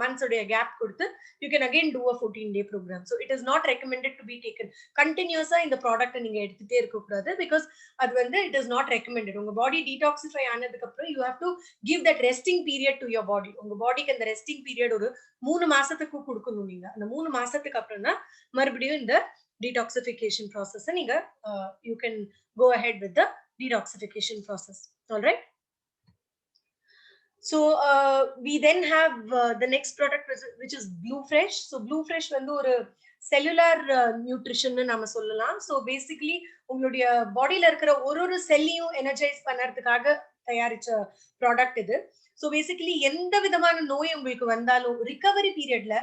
months உடைய gap கொடுத்து you can again do a 14-day program. So it is not recommended to be taken continuously. இந்த product நீங்க எடுத்துட்டே இருக்க கூடாது, பிகாஸ் அது வந்து it is not recommended. உங்க பாடி டீடாக்சிஃபை ஆனதுக்கு அப்புறம் you have to give that resting period to your body. உங்க பாடிக்கு அந்த ரெஸ்டிங் பீரியட் ஒரு 3 மாசத்துக்கு கொடுக்கணும். நீங்க அந்த 3 மாசத்துக்கு அப்புறம் தான் மறுபடியும் இந்த detoxification process நீங்க you can go ahead with the detoxification process. All right. So we then have the next product which is Blue Fresh. So Blue Fresh வந்து ஒரு செல்லுலார் நியூட்ரிஷன் நாம சொல்லலாம். ஸோ பேசிக்கலி உங்களுடைய பாடியில இருக்கிற ஒரு செல்லையும் எனர்ஜைஸ் பண்ணறதுக்காக தயாரிச்ச ப்ராடக்ட் இது. ஸோ பேசிக்கலி எந்த விதமான நோய் உங்களுக்கு வந்தாலும் ரிகவரி பீரியட்ல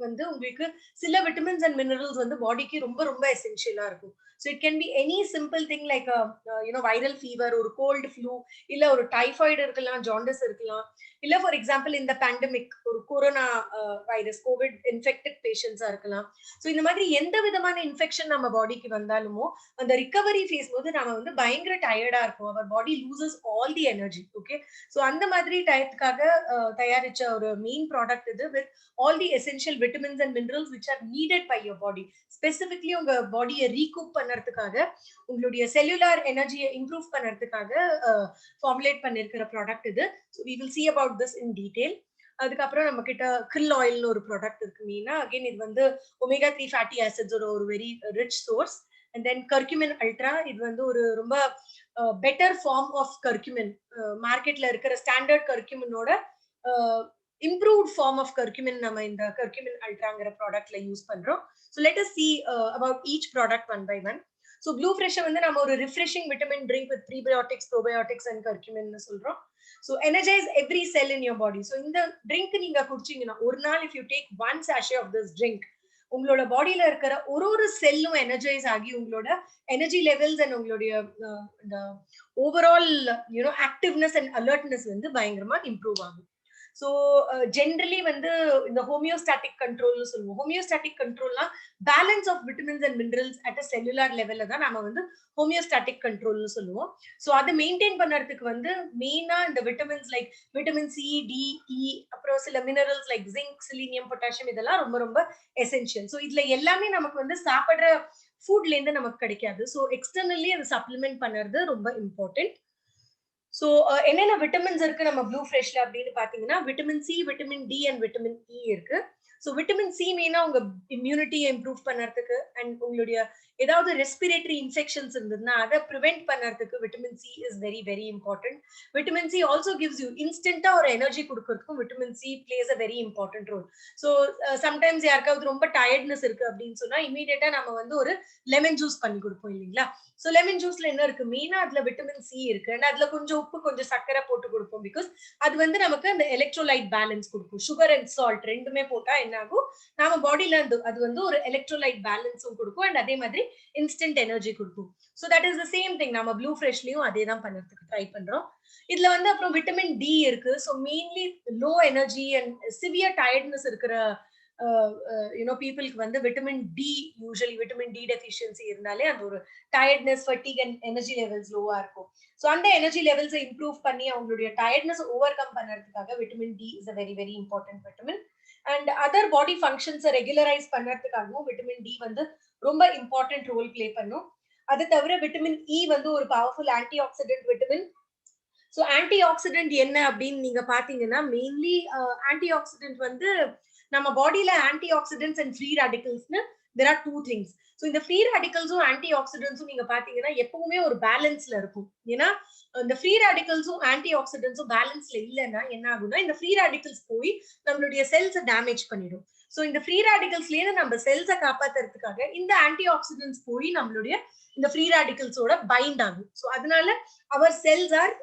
வந்து உங்களுக்கு சில விட்டமின்ஸ் அண்ட் மினரல்ஸ் வந்து பாடிக்கு ரொம்ப ரொம்ப எசென்ஷியலா இருக்கும். So it can be any simple thing like a viral fever, or cold flu, இல்ல ஒரு டைஃபாய்டு இருக்கலாம், ஜாண்டிஸ் இருக்கலாம், இல்ல ஃபார் எக்ஸாம்பிள் இந்த பேண்டமிக் ஒரு கொரோனா வைரஸ் கோவிட் இன்ஃபெக்டட் பேஷண்ட்ஸா இருக்கலாம். ஸோ இந்த மாதிரி எந்த விதமான இன்ஃபெக்ஷன் நம்ம பாடிக்கு வந்தாலுமோ அந்த ரிகவரி ஃபேஸ் போது நம்ம வந்து பயங்கர டயர்டா இருக்கும், our body loses all the energy. Okay, so அந்த மாதிரி டயத்துக்காக தயாரிச்ச ஒரு மெயின் ப்ராடக்ட் இது, with all the essential vitamins and minerals which are needed by your body. Specifically உங்க பாடியை ரீகூப் பண்ணறதுக்காக, உங்களுடைய செல்லுலார் எனர்ஜியை இம்ப்ரூவ் பண்ணறதுக்காக ஃபார்முலேட் பண்ணிருக்கிற ப்ராடக்ட் இது. So we will see about this in detail. அதுக்கப்புறம் நம்ம கிட்ட krill ஆயில்னு ஒரு ப்ராடக்ட் இருக்கு. மீனா அகைன் இது வந்து ஒமேகா 3 ஃபேட்டி ஆசிட்ஸ் ஒரு very rich source. And then curcumin ultra, இது வந்து ஒரு ரொம்ப பெட்டர் ஃபார்ம் ஆஃப் கர்க்குமின். மார்க்கெட்ல இருக்கிற ஸ்டாண்டர்ட் கர்க்குமினோட improved form of curcumin நம்ம இந்த curcumin ultraங்கிற ப்ராடக்ட்ல யூஸ் பண்றோம். So let us see about each product one by one. So Blue Fresh வந்து நம்ம ஒரு refreshing vitamin drink with prebiotics, probiotics and curcumin னு சொல்றோம். So energize every cell in your body. So இந்த drink நீங்க குடிச்சீங்கன்னா ஒரு நாள் if you take one sachet of this drink, உங்களோட பாடியில இருக்கிற ஒரு செல்லும் எனர்ஜைஸ் ஆகி உங்களோட எனர்ஜி லெவல்ஸ் அண்ட் உங்களுடைய overall you know activeness and alertness வந்து பயங்கரமா இம்ப்ரூவ் ஆகும். ஸோ ஜென்ரலி வந்து இந்த ஹோமியோஸ்டாட்டிக் கண்ட்ரோல்னு சொல்லுவோம். ஹோமியோஸ்டாட்டிக் கண்ட்ரோல்னா balance of vitamins and minerals at a cellular லெவல்ல தான் நம்ம வந்து ஹோமியோஸ்டாட்டிக் கண்ட்ரோல்னு சொல்லுவோம். ஸோ அதை மெயின்டைன் பண்ணுறதுக்கு வந்து மெயினா இந்த vitamins like vitamin C, D, E, அப்புறம் சில minerals like zinc, selenium, potassium இதெல்லாம் ரொம்ப ரொம்ப எசென்ஷியல். ஸோ இதுல எல்லாமே நமக்கு வந்து சாப்பிடுற ஃபுட்ல இருந்து நமக்கு கிடைக்காது. ஸோ எக்ஸ்டர்னலி அதை சப்ளிமெண்ட் பண்ணுறது ரொம்ப இம்பார்ட்டன்ட். ஸோ என்னென்ன விட்டமின்ஸ் இருக்கு நம்ம ப்ளூ ஃப்ரெஷ்ல அப்படின்னு பாத்தீங்கன்னா vitamin C, vitamin D and vitamin E இருக்கு. ஸோ விட்டமின் சி மெயினா உங்க இம்யூனிட்டியை இம்ப்ரூவ் பண்ணறதுக்கு அண்ட் உங்களுடைய ஏதாவது ரெஸ்பிரேட்டரி இன்ஃபெக்ஷன்ஸ் இருந்ததுன்னா அதை ப்ரிவென்ட் பண்ணறதுக்கு vitamin C is very very important. Vitamin C also gives you இன்ஸ்டன்டா ஒரு எனர்ஜி கொடுக்கறதுக்கும் vitamin C plays a very important role. So sometimes யாருக்காவது ரொம்ப டயர்ட்னஸ் இருக்கு அப்படின்னு சொன்னா இமீடியட்டா நம்ம வந்து ஒரு லெமன் ஜூஸ் பண்ணி கொடுப்போம் இல்லைங்களா. ஸோ லெமன் ஜூஸ்ல என்ன இருக்கு, மெயினா அதுல விட்டமின் சி இருக்கு அண்ட் அதுல கொஞ்சம் உப்பு, கொஞ்சம் சர்க்கரை போட்டு கொடுப்போம். பிகாஸ் அது வந்து நமக்கு அந்த எலக்ட்ரோலைட் பேலன்ஸ் கொடுக்கும். சுகர் அண்ட் சால்ட் ரெண்டுமே போட்டா என்ன ஆகும், நம்ம பாடியில அது வந்து ஒரு எலக்ட்ரோலைட் பேலன்ஸும் கொடுக்கும் அண்ட் அதே மாதிரி இன்ஸ்டன்ட் எனர்ஜி கொடுக்கும். So that is the same thing நம்ம ப்ளூ ஃப்ரெஷ்லயும் அதே தான் பண்ணுறதுக்கு ட்ரை பண்றோம். இதுல வந்து அப்புறம் விட்டமின் டி இருக்கு. So mainly low energy and severe tiredness இருக்கிற பீப்புளுக்கு வந்து vitamin D, usually vitamin D deficiency இருந்தாலே அந்த ஒரு tiredness, fatigue and energy levels லோவா இருக்கும். ஸோ அந்த எனர்ஜி லெவல்ஸை இம்ப்ரூவ் பண்ணி அவங்களுடைய டயர்ட்னஸ் ஓவர் கம் பண்ணுறதுக்காக vitamin D is a very very important vitamin. And other body ஃபங்க்ஷன்ஸை ரெகுலரைஸ் பண்ணுறதுக்காகவும் விட்டமின் டி வந்து ரொம்ப இம்பார்ட்டன்ட் ரோல் பிளே பண்ணும். அது தவிர விட்டமின் இ வந்து ஒரு powerful anti accident vitamin. So anti accident என்ன அப்படின்னு நீங்க பாத்தீங்கன்னா மெயின்லி ஆன்டி ஆக்சிடென்ட் வந்து நம்ம பாடியில ஆன்டி ஆக்சிடென்ட்ஸ் அண்ட் ஃப்ரீ ரேடிக்கல்ஸ்னு there are two things. So இந்த ஃப்ரீ ரேடிக்கல்ஸும் ஆன்டி ஆக்சிடென்ட்ஸும் நீங்க பாத்தீங்கன்னா எப்பவுமே ஒரு பேலன்ஸ்ல இருக்கும். ஏன்னா இந்த ஃப்ரீ ரேடிக்கல்ஸும் ஆன்டி ஆக்சிடென்ட்ஸும் பேலன்ஸ்ல இல்லைன்னா என்ன ஆகும்னா இந்த ஃப்ரீ ரேடிக்கல்ஸ் போய் நம்மளுடைய செல்ஸை டேமேஜ் பண்ணிடும். ஸோ இந்த ஃப்ரீ ரேடிக்கல்ஸ்லேயே நம்ம செல்ஸை காப்பாத்துறதுக்காக இந்த ஆன்டி ஆக்சிடென்ட்ஸ் போய் நம்மளுடைய இந்த ஃப்ரீ ரேடிக்கல்ஸோட பைண்ட் ஆகும். ஸோ அதனால our cells are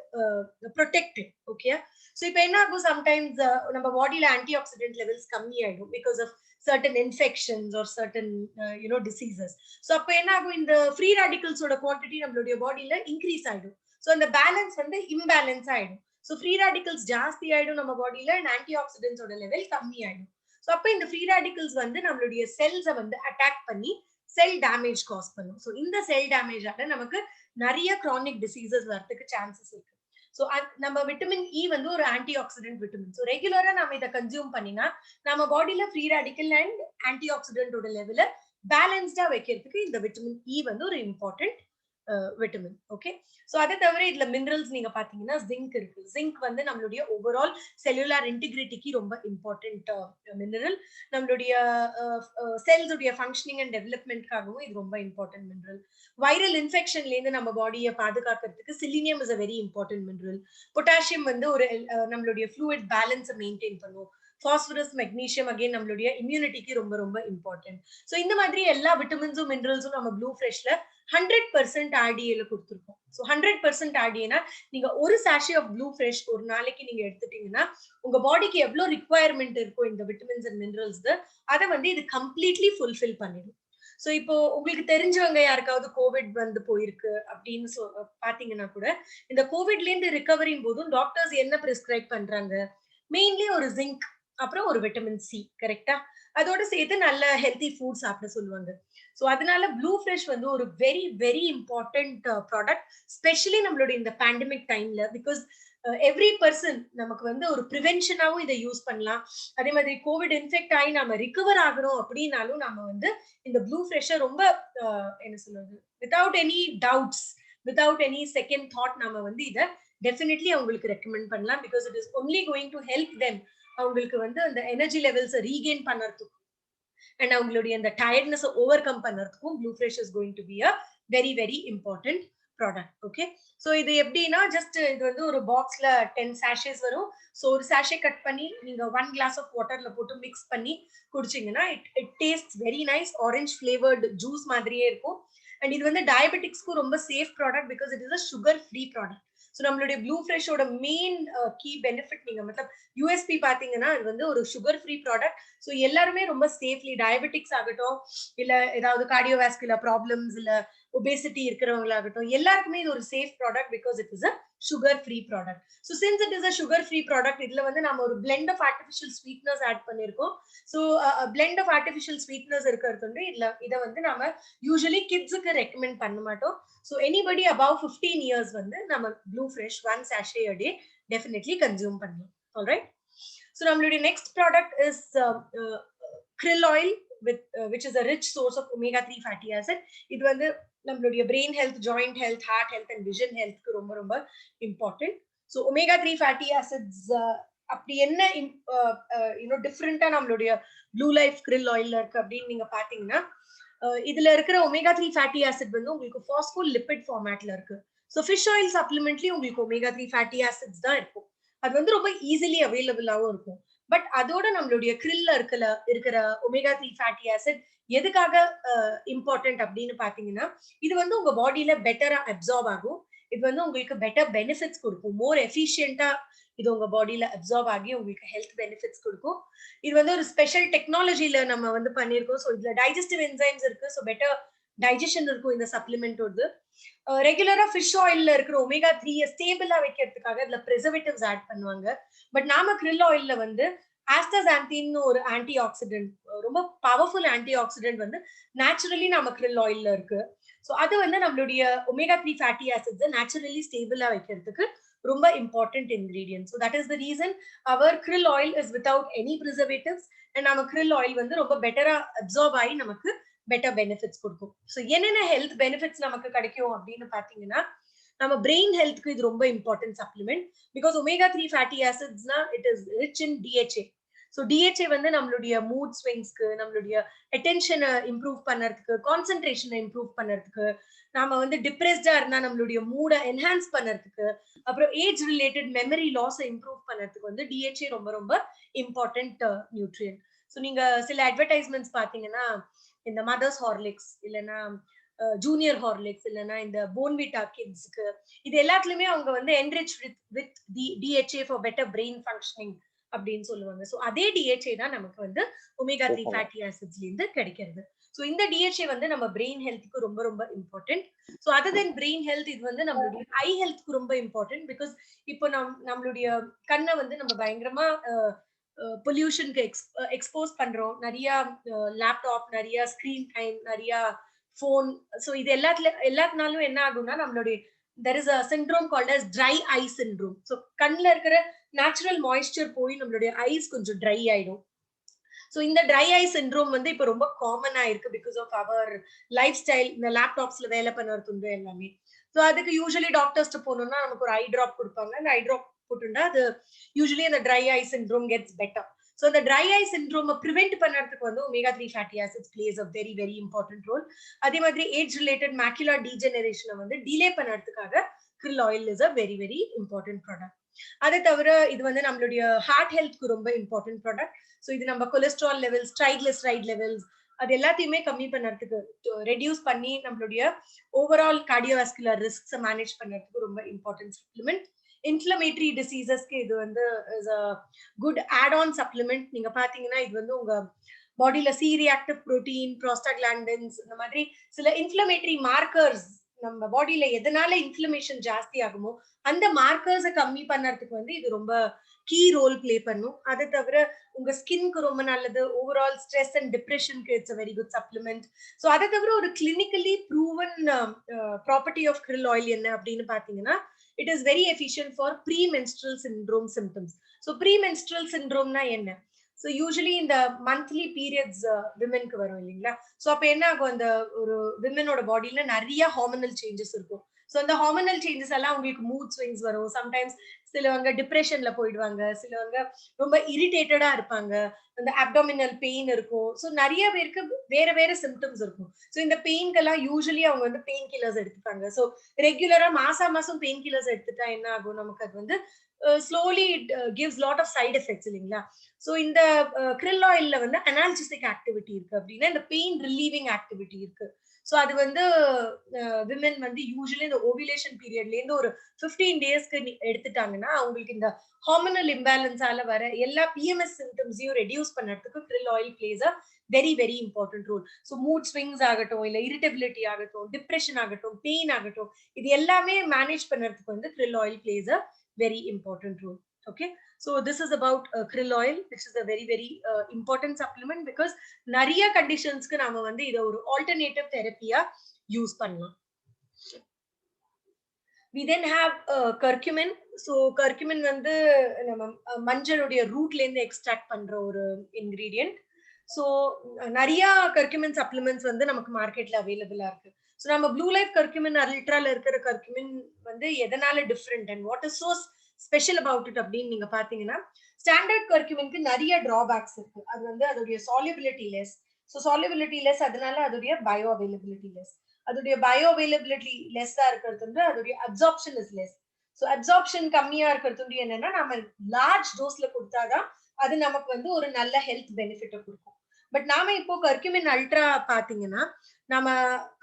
protected. Okay, so இப்போ என்ன ஆகும், சம்டைம்ஸ் நம்ம பாடியில ஆன்டி ஆக்சிடென்ட் லெவல்ஸ் கம்மி ஆயிடும் because of certain infections or certain diseases. So அப்ப என்ன ஆகும், இந்த ஃப்ரீ ரேடிக்கல்ஸோட குவாண்டிட்டி நம்மளுடைய பாடியில இன்க்ரீஸ் ஆயிடும். ஸோ அந்த பேலன்ஸ் வந்து இம்பேலன்ஸ் ஆயிடும். ஸோ ஃப்ரீ ரேடிக்கல்ஸ் ஜாஸ்தி ஆயிடும் நம்ம பாடியில அண்ட் ஆன்டி ஆக்சிடென்ட்ஸோட லெவல் கம்மி ஆயிடும். ஸோ அப்ப இந்த ஃப்ரீ ரேடிக்கல்ஸ் வந்து நம்மளுடைய செல்ஸை வந்து அட்டாக் பண்ணி செல் டேமேஜ் காஸ் பண்ணும். ஸோ இந்த செல் டேமேஜால நமக்கு நிறைய கிரானிக் டிசீசஸ் வரதுக்கு சான்சஸ் இருக்கு. ஸோ நம்ம விட்டமின் இ வந்து ஒரு ஆன்டி ஆக்சிடென்ட் விட்டமின். ஸோ ரெகுலரா நம்ம இதை கன்சியூம் பண்ணினா நம்ம பாடியில ஃப்ரீ ரேடிக்கல் அண்ட் ஆன்டி ஆக்சிடென்டோட லெவல பேலன்ஸ்டா வைக்கிறதுக்கு இந்த விட்டமின் இ வந்து ஒரு இம்பார்ட்டன்ட் விட்டமின். ஓகே, ஸோ அதை தவிர இதுல மினரல்ஸ் நீங்க பாத்தீங்கன்னா ஜிங்க் இருக்கு. ஜிங்க் வந்து நம்மளுடைய ஓவரால் செல்லுலார் இன்டிகிரிட்டிக்கு ரொம்ப இம்பார்ட்டன்ட் மினரல். நம்மளுடைய செல்ஸுடைய ஃபங்க்ஷனிங் அண்ட் டெவலப்மெண்ட்காகவும் இது ரொம்ப இம்பார்ட்டன்ட் மினரல். வைரல் இன்ஃபெக்ஷன்ல இருந்து நம்ம பாடியை பாதுகாக்கிறதுக்கு selenium is a very important mineral. Potassium வந்து ஒரு நம்மளுடைய ஃப்ளூயிட் பேலன்ஸை மெயின்டைன் பண்ணும். பாஸ்பரஸ், மெக்னீசியம் அகைன் நம்மளுடைய இம்யூனிட்டிக்கு ரொம்ப ரொம்ப இம்பார்ட்டன்ட். ஸோ இந்த மாதிரி எல்லா விட்டமின்ஸும் மினரல்ஸும் நம்ம ப்ளூ ஃப்ரெஷ்ல 100% RDA கொடுத்துருக்கோம். ஸோ 100% RDA நீங்க ஒரு சாஷே ஆஃப் ப்ளூ ஃப்ரெஷ் ஒரு நாளைக்கு நீங்க எடுத்துட்டீங்கன்னா உங்க பாடிக்கு எவ்வளவு ரிக்வயர்மெண்ட் இருக்கும் இந்த விட்டமின்ஸ் அண்ட் மினரல்ஸ் அதை வந்து இது கம்ப்ளீட்லி ஃபுல்ஃபில் பண்ணிடும். ஸோ இப்போ உங்களுக்கு தெரிஞ்சவங்க யாருக்காவது கோவிட் வந்து போயிருக்கு அப்படின்னு பாத்தீங்கன்னா கூட இந்த கோவிட்ல இருந்து ரிகவரிங் போதும் டாக்டர்ஸ் என்ன பிரிஸ்கிரைப் பண்றாங்க, மெயின்லி ஒரு ஜிங்க் அப்புறம் ஒரு விட்டமின் சி, கரெக்டா, அதோட சேர்த்து நல்ல ஹெல்தி ஃபுட் சாப்பிட சொல்லுவாங்க. ஸோ அதனால ப்ளூ ஃப்ரெஷ் வந்து ஒரு very very important product, specially நம்மளோட இந்த பேண்டமிக் டைம்ல. பிகாஸ் எவ்ரி பர்சன் நமக்கு வந்து ஒரு ப்ரிவென்ஷனாவும் இதை யூஸ் பண்ணலாம். அதே மாதிரி கோவிட் இன்ஃபெக்ட் ஆகி நம்ம ரிகவர் ஆகிறோம் அப்படின்னாலும் நம்ம வந்து இந்த ப்ளூ ஃப்ரெஷ்ஷை ரொம்ப என்ன சொல்றது, without any doubts, without any second thought நம்ம வந்து இதை டெஃபினெட்லி அவங்களுக்கு ரெக்கமெண்ட் பண்ணலாம். Because it is only going to help them அவங்களுக்கு வந்து அந்த எனர்ஜி லெவல்ஸை ரீகெயின் பண்ணுறதுக்கும் அண்ட் அவங்களுடைய அந்த டயர்ட்னஸ் ஓவர் கம் பண்ணுறதுக்கும் blue fresh is going to be a very very important product. Okay, so இது எப்படின்னா ஜஸ்ட் இது வந்து ஒரு பாக்ஸ்ல 10 சாஷேஸ் வரும். ஸோ ஒரு சாஷே கட் பண்ணி நீங்க 1 கிளாஸ் ஆஃப் வாட்டர்ல போட்டு மிக்ஸ் பண்ணி குடிச்சீங்கன்னா it taste very nice. Orange flavoured juice மாதிரியே இருக்கும். அண்ட் இது வந்து டயபெட்டிக்ஸ்க்கு ரொம்ப safe product because it is a sugar free product. So நம்மளுடைய ப்ளூ ஃப்ரெஷோட மெயின் கீ பெனிஃபிட் நீங்க மத்தம் யூஎஸ்பி பாத்தீங்கன்னா இது வந்து ஒரு சுகர் ஃப்ரீ ப்ராடக்ட். ஸோ எல்லாருமே ரொம்ப சேஃப்லி டயபெட்டிக்ஸ் ஆகட்டும், இல்ல ஏதாவது கார்டியோவாஸ்குலர் ப்ராப்ளம்ஸ், இல்ல ஒபேசிட்டி இருக்கிறவங்களாகட்டும், எல்லாருக்குமே இது ஒரு safe product because it is a sugar free product. So since it is a sugar free product, இதுல வந்து நம்ம ஒரு blend of artificial sweetness add பண்ணிருக்கோம். So blend of artificial sweetness இருக்கிறது வந்து இதை வந்து நம்ம யூஸ்வலி கிட்ஸுக்கு ரெக்கமெண்ட் பண்ண மாட்டோம். So anybody above 15 years வந்து நம்ம Blue Fresh 1 sachet a day definitely consume பண்ணலாம். All right. So நம்மளுடைய next product is krill oil with which is a rich source of omega-3 fatty acid. இது வந்து நம்மளுடைய brain health, joint health, heart health and vision health க்கு ரொம்ப ரொம்ப important. So omega-3 fatty acids அப்படி என்ன டிஃபரெண்டா நம்மளுடைய ப்ளூ லைஃப் krill oilல இருக்கு அப்படின்னு நீங்க பாத்தீங்கன்னா, இதுல இருக்கிற ஒமேகா 3 ஃபேட்டி ஆசிட் வந்து உங்களுக்கு பாஸ்போலிபிட் ஃபார்மேட்ல இருக்கு. ஸோ ஃபிஷ் ஆயில் சப்ளிமெண்ட்லயும் உங்களுக்கு ஒமேகா 3 ஃபேட்டி ஆசிட்ஸ் தான் இருக்கும். அது வந்து ரொம்ப ஈஸிலி அவைலபிளாவும் இருக்கும். பட் அதோட நம்மளுடைய krill இருக்கிற ஒமேகா 3 ஃபேட்டி ஆசிட் எதுக்காக இம்பார்ட்டன்ட் அப்படின்னு பாத்தீங்கன்னா, இது வந்து உங்க பாடியில பெட்டரா அப்சார்ப் ஆகும். இது வந்து உங்களுக்கு பெட்டர் பெனிஃபிட்ஸ் கொடுக்கும். மோர் எஃபிஷியன்டா இது உங்க பாடியில அப்சார்ப் ஆகி உங்களுக்கு ஹெல்த் பெனிஃபிட்ஸ் கொடுக்கும். இது வந்து ஒரு ஸ்பெஷல் டெக்னாலஜில நம்ம வந்து பண்ணிருக்கோம். ஸோ இதுல டைஜஸ்டிவ் என்சைம்ஸ் இருக்கு. ஸோ பெட்டர் டைஜஷன் இருக்கும் இந்த சப்ளிமெண்டோடு. ரெகுலரா ஃபிஷ் ஆயில்ல இருக்கிற ஒமேகா 3 ஸ்டேபிளா வைக்கிறதுக்காக இதுல ப்ரிசர்வேட்டிவ்ஸ் ஆட் பண்ணுவாங்க. பட் நாம krill ஆயில்ல வந்து ஆஸ்டசாந்தின் ஒரு ஆன்டி ஆக்சிடென்ட், ரொம்ப பவர்ஃபுல் ஆன்டி ஆக்சிடென்ட் வந்து நேச்சுரலி நம்ம krill ஆயில்ல இருக்கு. ஸோ அது வந்து நம்மளுடைய ஒமேகா 3 ஃபேட்டி ஆசிட்ஸை நேச்சுரலி ஸ்டேபிளா வைக்கிறதுக்கு ரொம்ப important ingredient. So that is the reason our krill oil is without any preservatives. And நம்ம krill ஆயில் வந்து ரொம்ப பெட்டரா அப்சார்ப் ஆகி நமக்கு பெட்டர் பெனிஃபிட்ஸ் கொடுக்கும். ஸோ என்னென்ன ஹெல்த் பெனிஃபிட்ஸ் நமக்கு கிடைக்கும் அப்படின்னு பாத்தீங்கன்னா, நம்ம பிரெயின் ஹெல்த்க்கு இது ரொம்ப important supplement. Because omega 3 fatty ஆசிட்ஸ்னா it is rich in DHA. So DHA வந்து நம்மளுடைய மூட் ஸ்விங்ஸ்க்கு, நம்மளுடைய அட்டென்ஷனை இம்ப்ரூவ் பண்ணறதுக்கு, கான்சென்ட்ரேஷனை இம்ப்ரூவ் பண்ணறதுக்கு, நாம வந்து டிப்ரெஸ்டா இருந்தா நம்மளுடைய மூடை என்ஹான்ஸ் பண்ணறதுக்கு, அப்புறம் ஏஜ் ரிலேட்டட் மெமரி லாஸை இம்ப்ரூவ் பண்ணறதுக்கு வந்து டிஹெச்ஏ ரொம்ப ரொம்ப இம்பார்ட்டன்ட் நியூட்ரியன். ஸோ நீங்க சில அட்வர்டைஸ்மெண்ட்ஸ் பாத்தீங்கன்னா, இந்த மதர்ஸ் ஹார்லிக்ஸ், இல்லைன்னா ஜூனியர் ஹார்லிக்ஸ், இல்லைன்னா இந்த போன்விட்டா கிட்ஸ்க்கு, இது எல்லாத்துலயுமே அவங்க வந்து enrich with DHA for better brain functioning அப்படின்னு சொல்லுவாங்க. ஸோ அதே டிஹெச்ஏ தான் நமக்கு வந்து ஒமேகா 3 ஃபேட்டி ஆசிட்ஸ்ல இருந்து கிடைக்கிறது. ஸோ இந்த டிஹெச்ஏ வந்து நம்ம பிரெயின் ஹெல்த்துக்கு ரொம்ப ரொம்ப இம்பார்ட்டன்ட். ஸோ அதர் தென் பிரெயின் ஹெல்த், இது வந்து நம்மளுடைய ஐ ஹெல்த்துக்கு ரொம்ப இம்பார்ட்டன்ட். பிகாஸ் இப்போ நம்மளுடைய கண்ணை வந்து நம்ம பயங்கரமா பொல்யூஷனுக்கு எக்ஸ்போஸ் பண்றோம். நிறைய லேப்டாப், நிறைய ஸ்கிரீன் டைம், நிறைய போன். ஸோ இது எல்லாத்தினாலும் என்ன ஆகும்னா நம்மளுடைய there is a syndrome called as dry eye syndrome. So கண்ணுல இருக்கிற நேச்சுரல் மாய்ஸ்சர் போய் நம்மளுடைய ஐஸ் கொஞ்சம் ட்ரை ஆயிடும். ஸோ இந்த ட்ரை ஐ சிண்ட்ரோம் வந்து இப்போ ரொம்ப காமனா இருக்கு because of our lifestyle. இந்த லேப்டாப்ஸ்ல வேலை பண்ணுறது எல்லாமே. ஸோ அதுக்கு யூஸ்வலி டாக்டர்ஸ்ட்டு போனோம்னா நமக்கு ஒரு ஐ ட்ராப் கொடுப்பாங்க. அந்த ஐ ட்ராப் போட்டுட்டா அது யூஸ்வலி அந்த dry eye syndrome gets better. So அந்த ட்ரை ஐ சிண்ட்ரோமை ப்ரிவென்ட் பண்ணுறதுக்கு வந்து omega 3 fatty acids plays a very very important role. அதே மாதிரி ஏஜ் ரிலேட்டட் மேக்குலர் டீஜெனரேஷனை வந்து டிலே பண்ணுறதுக்காக krill oil is a very very important product. அதை தவிர இது வந்து நம்மளுடைய ஹார்ட் ஹெல்த்க்கு ரொம்ப இம்பார்ட்டன்ட் ப்ராடக்ட். ஸோ இது நம்ம கொலஸ்ட்ரால் லெவல்ஸ், ட்ரைக்ளிசரைட் லெவல்ஸ், அது எல்லாத்தையுமே கம்மி பண்ணுறதுக்கு, ரெடியூஸ் பண்ணி நம்மளுடைய ஓவரால் கார்டியோவாஸ்குலர் ரிஸ்க்ஸை மேனேஜ் பண்ணுறதுக்கு ரொம்ப இம்பார்ட்டன்ட் சப்ளிமெண்ட். இன்ஃப்ளமேட்டரி டிசீசஸ்க்கு இது வந்து is a good add on supplement. நீங்க பாத்தீங்கன்னா இது வந்து உங்க பாடியில சி ரியாக்டிவ் புரோட்டீன், ப்ரோஸ்டாகிளாண்டின்ஸ், இந்த மாதிரி சில இன்ஃப்ளமேட்டரி மார்க்கர்ஸ், நம்ம பாடியில எதனால இன்ஃப்ளமேஷன் ஜாஸ்தி ஆகுமோ அந்த மார்க்கர்ஸை கம்மி பண்ணறதுக்கு வந்து இது ரொம்ப கீ ரோல் பிளே பண்ணும். அதை தவிர உங்க ஸ்கின்க்கு ரொம்ப நல்லது. ஓவரால் ஸ்ட்ரெஸ் அண்ட் டிப்ரெஷனுக்கு it's a very good supplement. So அதை தவிர ஒரு clinically proven property of krill oil என்ன அப்படின்னு பாத்தீங்கன்னா, it is very efficient for premenstrual syndrome symptoms. So premenstrual syndrome na enna? So usually in the monthly periods women ku varum illingla. So appo enna agum and oru women oda body la nariya hormonal changes irukum. So அந்த hormonal changes எல்லாம் உங்களுக்கு mood swings வரும். Sometimes சிலவங்க டிப்ரெஷன்ல போயிடுவாங்க. சிலவங்க ரொம்ப இரிட்டேட்டடா இருப்பாங்க. அந்த அப்டாமினல் பெயின் இருக்கும். சோ நெறைய பேருக்கு வேற வேற சிம்ப்டம்ஸ் இருக்கும். சோ இந்த பெயின்க்கெல்லாம் யூசுவலி அவங்க வந்து பெயின் கில்லர்ஸ் எடுத்துப்பாங்க. சோ ரெகுலரா மாசம் பெயின் கில்லர்ஸ் எடுத்துட்டா என்ன ஆகும்? நமக்கு அது வந்து slowly it gives lot of side effects இல்லைங்களா? சோ இந்த krill ஆயில்ல வந்து அனால்ஜெசிக் ஆக்டிவிட்டி இருக்கு அப்படின்னா இந்த பெயின் ரிலீவிங் ஆக்டிவிட்டி இருக்கு. சோ அது வந்து விமென் வந்து யூசுவலி இந்த ஓவிலேஷன் பீரியட்ல இருந்து ஒரு 15 டேஸ்க்கு எடுத்துட்டாங்கன்னா அவங்களுக்கு இந்த ஹார்மோனல் இம்பேலன்ஸால வர எல்லா பிஎம்எஸ் சிம்டம்ஸையும் ரெடியூஸ் பண்றதுக்கு krill oil plays a very very important role. So mood swings ஆகட்டும், இல்ல இரிட்டபிலிட்டி ஆகட்டும், டிப்ரெஷன் ஆகட்டும், பெயின் ஆகட்டும், இது எல்லாமே மேனேஜ் பண்றதுக்கு வந்து krill oil plays a very important role. Okay, so this is about krill oil, which is a very very important supplement because நிறைய கண்டிஷன்ஸ்க்கு நாம வந்து இத ஒரு ஆல்டர்னேட்டிவ் தெரப்பியா யூஸ் பண்ணலாம். we then have curcumin. so curcumin வந்து நம்ம மஞ்சளுடைய ரூட்ல இருந்து எக்ஸ்ட்ராக்ட் பண்ற ஒரு இன்கிரிடியன்ட். சோ நிறைய கர்க்யூமின் சப்ளிமெண்ட்ஸ் வந்து நமக்கு மார்க்கெட்ல அவைலபிளா இருக்கு. சோ நம்ம ப்ளூ லைஃப் கர்க்யூமின் அல்ட்ரால இருக்கிற கர்க்யூமின் வந்து எதனால different and what is so special about it அப்படின்னு நீங்க பாத்தீங்கன்னா, ஸ்டாண்டர்ட் கர்க்யூமின்க்கு நிறைய டிராபேக்ஸ் இருக்கு. அது வந்து அதோடைய solubility less. So solubility less, அதனால அதோடைய பயோ அவைலபிலிட்டி லெஸ். அதோடைய பயோ அவைலபிலிட்டி லெஸ்ஸா இருக்கிறது வந்து அதோடைய absorption is less. So absorption கம்மியா இருக்கிறது வந்து என்னன்னா, நம்ம லார்ஜ் டோஸ்ல கொடுத்தாதான் அது நமக்கு வந்து ஒரு நல்ல ஹெல்த் பெனிஃபிட் கொடுக்கும். பட் நாம இப்போ கர்க்யூமின் அல்ட்ரா பாத்தீங்கன்னா, நம்ம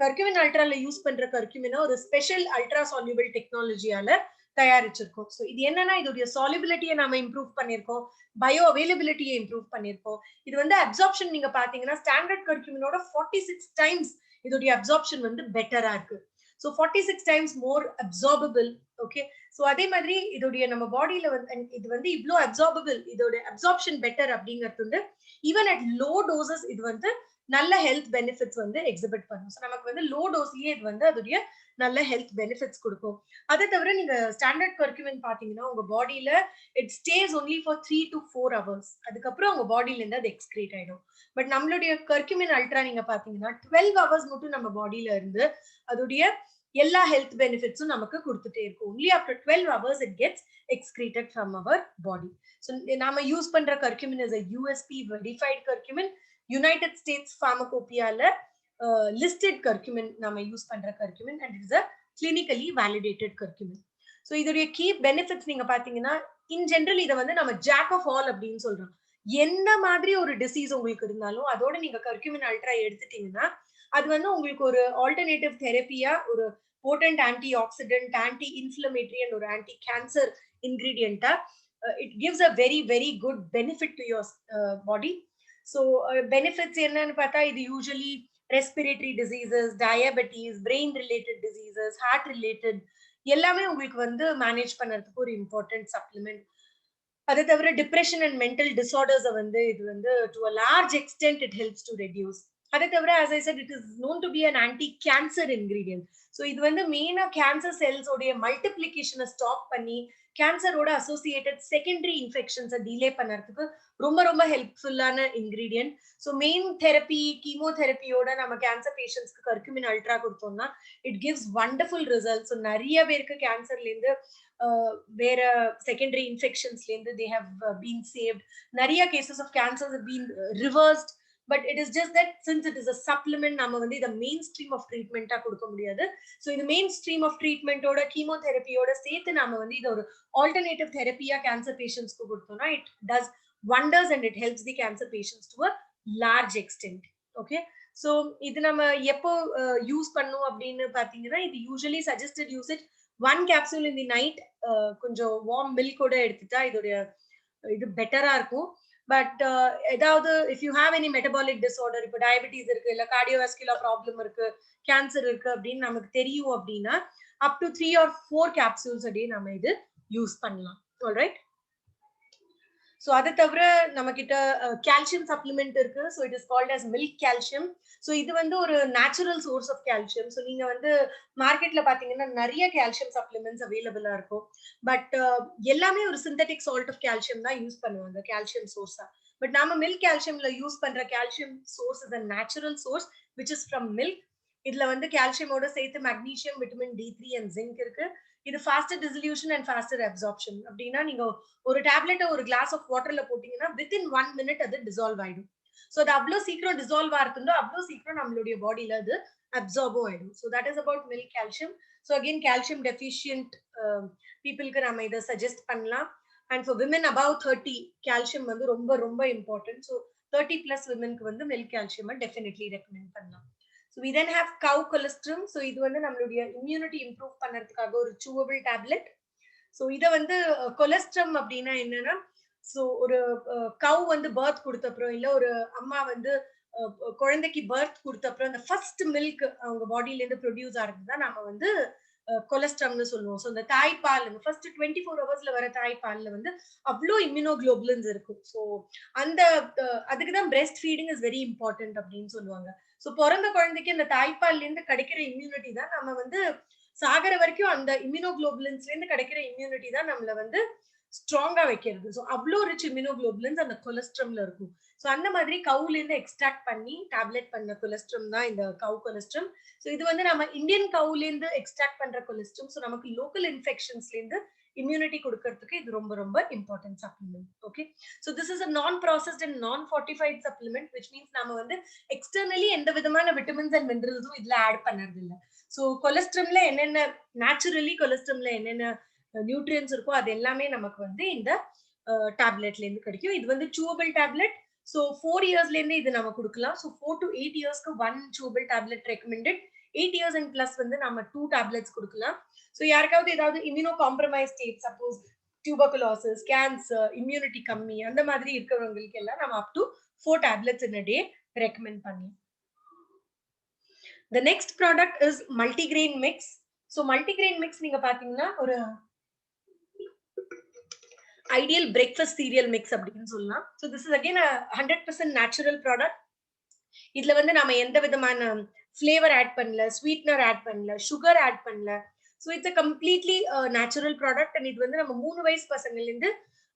கர்க்யூமின் அல்ட்ரால யூஸ் பண்ற கர்க்யூமினை ஒரு ஸ்பெஷல் அல்ட்ரா சால்யூபிள் டெக்னாலஜியால தயாரிச்சிருக்கோம். சோ இது என்னன்னா, இதோடைய சால்யூபிலிட்டியை நாம இம்ப்ரூவ் பண்ணிருக்கோம், பயோ அவைலபிலிட்டியை இம்ப்ரூவ் பண்ணிருக்கோம். இது வந்து அப்சார்ப்ஷன் நீங்க பாத்தீங்கன்னா ஸ்டாண்டர்ட் கர்க்யூமினோட 46 டைம்ஸ் இதோடைய அப்சார்ப்ஷன் வந்து பெட்டரா இருக்கு. So 46 times more absorbable. Okay, so அதே மாதிரி இதோடைய நம்ம பாடியில வந்து இது வந்து இவ்ளோ அப்சார்பபிள், இதோட அப்சார்ப்ஷன் பெட்டர் அப்படிங்கிறது வந்து ஈவன் அட் லோ டோசஸ் இது வந்து நல்ல ஹெல்த் பெனிஃபிட்ஸ் வந்து எக்ஸிபிட் பண்ணும். சோ நமக்கு வந்து லோ டோஸ்லயே இது வந்து அதோடைய நல்ல ஹெல்த் பெனிஃபிட்ஸ் கொடுக்கும். அதை தவிர நீங்க ஸ்டாண்டர்ட் கர்க்யூமின் பாத்தீங்கன்னா உங்க பாடியில it stay only for 3 to 4 hours. அதுக்கப்புறம் உங்க பாடியில இருந்து அது எக்ஸ்கிரீட் ஆயிடும். பட் நம்மளுடைய கர்க்யூமின் அல்ட்ரா நீங்க பாத்தீங்கன்னா 12 hours மட்டும் நம்ம பாடியில இருந்து அதோடைய எல்லா ஹெல்த் பெனிஃபிட்ஸும் நமக்கு கொடுத்துட்டே இருக்கும். only after 12 hours it gets excreted from our body. so நாம யூஸ் பண்ற curcumin is a USP verified curcumin, United States ஃபார்மகோபியால listed curcumin நாம யூஸ் பண்ற curcumin and it is a clinically validated curcumin. so இதோடைய key benefits நீங்க பாத்தீங்கன்னா, இன் general இத வந்து நம்ம ஜாக் ஆஃப் ஆல் அப்படின்னு சொல்றோம். எந்த மாதிரி ஒரு டிசீஸ் உங்களுக்கு இருந்தாலும் அதோட நீங்க கர்க்யூமின் அல்ட்ரா எடுத்துட்டீங்கன்னா அது வந்து உங்களுக்கு ஒரு ஆல்டர்னேட்டிவ் தெரப்பியா, ஒரு potent antioxidant, anti inflammatory and ஒரு ஆன்டி கேன்சர் இன்கிரீடியன்ட்டா it gives a very very good benefit to your body. So benefits என்னன்னு பார்த்தா, இது usually respiratory diseases, diabetes, brain related diseases, heart related எல்லாமே உங்களுக்கு வந்து மேனேஜ் பண்றதுக்கு ஒரு இம்பார்ட்டன்ட் சப்ளிமெண்ட். அதை தவிர டிப்ரெஷன் அண்ட் மென்டல் டிசார்டர்ஸை வந்து இது வந்து to a large extend it helps to reduce. அதை தவிர as I said it is known to be an anti cancer ingredient. so இது வந்து மெயினா கேன்சர் செல்ஸ் உடைய மல்டிப்ளிகேஷனை ஸ்டாப் பண்ணி கேன்சரோட அசோசியேட்டட் செகண்டரி இன்ஃபெக்ஷன்ஸை டிலே பண்ணறதுக்கு ரொம்ப ரொம்ப ஹெல்ப்ஃபுல்லான இன்கிரீடியன்ட். ஸோ மெயின் தெரப்பி கீமோதெரப்பியோட நம்ம கேன்சர் பேஷண்ட்ஸ்க்கு கர்க்யூமின் அல்ட்ரா கொடுத்தோம்னா it gives wonderful result. So நிறைய பேருக்கு கேன்சர்ல இருந்து வேற செகண்டரி இன்ஃபெக்ஷன்ஸ்ல இருந்து they have been saved. நிறைய cases of cancers have been reversed. but it is just that since it is a supplement, நம்ம வந்து இத மெயின் ஸ்ட்ரீம் ஆஃப் ட்ரீட்மெண்டா கொடுக்க முடியாது. சோ இது மெயின் ஸ்ட்ரீம் ஆஃப் ட்ரீட்மெண்டோட கீமோதெரப்பியோட சேர்த்து நாம வந்து இது ஒரு ஆல்டர்னேட்டிவ் தெரப்பியா கேன்சர் பேஷண்ட்ஸ்க்கு கொடுத்தோம்னா it does wonders and it helps the cancer patients to a large extent. okay, so இது நம்ம எப்போ யூஸ் பண்ணும் அப்படின்னு பாத்தீங்கன்னா, இது usually suggested usage 1 capsule in the night, கொஞ்சம் வார்ம் மில்கோட எடுத்துட்டா இதோட இது பெட்டரா இருக்கும். பட் ஏதாவது if you have any metabolic disorder, இப்போ டயபெட்டிஸ் இருக்கு, இல்ல கார்டியோவாஸ்குலர் ப்ராப்ளம் இருக்கு, கேன்சர் இருக்கு அப்படின்னு நமக்கு தெரியும் அப்படின்னா up to 3 or 4 capsules a day நம்ம இது யூஸ் பண்ணலாம். ஆல்ரைட், ஸோ அதை தவிர நம்ம கிட்ட கால்சியம் சப்ளிமெண்ட் இருக்கு. So it is called as milk calcium. So இது வந்து ஒரு natural source of calcium. So நீங்க வந்து மார்க்கெட்ல பாத்தீங்கன்னா நிறைய கால்சியம் சப்ளிமெண்ட்ஸ் அவைலபிளா இருக்கும். பட் எல்லாமே ஒரு சிந்தட்டிக் சால்ட் ஆஃப் கால்சியம் தான் யூஸ் பண்ணுவாங்க கால்சியம் சோர்ஸா. பட் நாம மில்க் கால்சியம்ல யூஸ் பண்ற calcium source is a natural source which is from milk. இதுல வந்து கால்சியமோட சேர்த்து magnesium, vitamin D3 and zinc இருக்கு. இது faster dissolution and faster absorption. அப்படின்னா நீங்க ஒரு டேப்லெட்ட ஒரு கிளாஸ் ஆஃப் வாட்டர்ல போட்டீங்கன்னா வித்தின் 1 மினிட் அது டிசால்வ் ஆயிடும். சோ அது அவ்வளவு சீக்கிரம் டிசால்வ் ஆகுதுண்டோ அவ்வளவு சீக்கிரம் நம்மளுடைய பாடியில அது அப்சார்பும் ஆயிடும். So that is about milk calcium. So again calcium deficient பீப்புளுக்கு நம்ம இதை சஜஸ்ட் பண்ணலாம். And for women above 30 calcium வந்து ரொம்ப ரொம்ப இம்பார்ட்டன்ட். ஸோ 30 பிளஸ் விமனுக்கு வந்து மில்க் கால்சியம் டெஃபினெட்லி ரெக்கமெண்ட் பண்ணலாம். So we then have cow colostrum. So இது வந்து நம்மளுடைய இம்யூனிட்டி இம்ப்ரூவ் பண்ணுறதுக்காக ஒரு சூவபிள் டேப்லெட். ஸோ இதை வந்து கொலஸ்ட்ரம் அப்படின்னா என்னன்னா, ஸோ ஒரு கவ் வந்து பர்த் கொடுத்த அப்புறம் இல்ல ஒரு அம்மா வந்து குழந்தைக்கு பர்த் கொடுத்த அப்புறம் அந்த ஃபர்ஸ்ட் மில்க் அவங்க பாடியில இருந்து ப்ரொடியூஸ் ஆகிறது தான் நம்ம வந்து கொலஸ்ட்ரம்னு சொல்லுவோம். ஸோ இந்த தாய்ப்பால் ஃபர்ஸ்ட் 24 ஹவர்ஸ்ல வர தாய்ப்பால்ல வந்து அவ்வளோ இம்யூனோகுளோபுலின்ஸ் இருக்கும். ஸோ அந்த அதுக்கு தான் breast feeding is very important அப்படின்னு சொல்லுவாங்க. ஸோ பிறந்த குழந்தைக்கு அந்த தாய்ப்பால்ல இருந்து கிடைக்கிற இம்யூனிட்டி தான் நம்ம வந்து சாகர வரைக்கும் அந்த இம்யூனோகுளோபுலின்ஸ்ல இருந்து கிடைக்கிற இம்யூனிட்டி தான் நம்மள வந்து ஸ்ட்ராங்கா வைக்கிறது. ஸோ அவ்வளோ ரிச் இம்யூனோகுளோபுலின்ஸ் அந்த கொலஸ்ட்ரம்ல இருக்கும். ஸோ அந்த மாதிரி கவுல இருந்து எக்ஸ்ட்ராக்ட் பண்ணி டேப்லெட் பண்ண கொலஸ்ட்ரம் தான் இந்த கவு கொலஸ்ட்ரம். ஸோ இது வந்து நம்ம இந்தியன் கவுல இருந்து எக்ஸ்ட்ராக்ட் பண்ற கொலஸ்ட்ரம். ஸோ நமக்கு லோக்கல் இன்ஃபெக்ஷன்ஸ்ல இருந்து இம்யூனிட்டி கொடுக்கறதுக்கு இது ரொம்ப ரொம்ப important supplement. Okay, so this is a நான் ப்ராசஸ்ட் அண்ட் நான் ஃபார்ட்டிஃபைட் சப்ளிமெண்ட், விச் மீன்ஸ் நம்ம வந்து எக்ஸ்டர்னலி எந்த விதமான விட்டமின்ஸ் அண்ட் மினரல்ஸும் இதுல ஆட் பண்ணறது இல்லை. ஸோ கொலஸ்ட்ரம்ல என்னென்ன நேச்சுரலி கொலஸ்ட்ரம்ல என்னென்ன நியூட்ரியன்ஸ் இருக்கோ அது எல்லாமே நமக்கு வந்து இந்த டேப்லெட்ல இருந்து கிடைக்கும். இது வந்து சூவபிள் டேப்லெட். ஸோ 4 இயர்ஸ்ல இருந்து இது நம்ம கொடுக்கலாம். ஸோ 4 to 8 இயர்ஸ்க்கு 1 chewable tablet recommended. 8 years and plus வந்து நம்ம 2 டேப்லெட்ஸ் கொடுக்கலாம். ஸோ யாருக்காவது ஏதாவது immuno compromise state, suppose tuberculosis, cancer, immunity கம்மி அந்த மாதிரி இருக்கிறவங்களுக்கு எல்லாம் நம்ம up to 4 tablets in a day recommend பண்ணலாம். The next product is multigrain mix. So multigrain mix நீங்க பாத்தீங்கன்னா ஒரு ஐடியல் பிரேக்ஃபாஸ்ட் சீரியல் மிக்ஸ் அப்படின்னு சொல்லலாம். So this is again 100% natural product. இதுல வந்து நம்ம எந்த விதமான ஃபிளேவர் ஆட் பண்ணல, ஸ்வீட்னர் ஆட் பண்ணல, சுகர் ஆட் பண்ணல. So it's a completely natural product. And இது வந்து நம்ம 3 வயசு பசங்கள்லேருந்து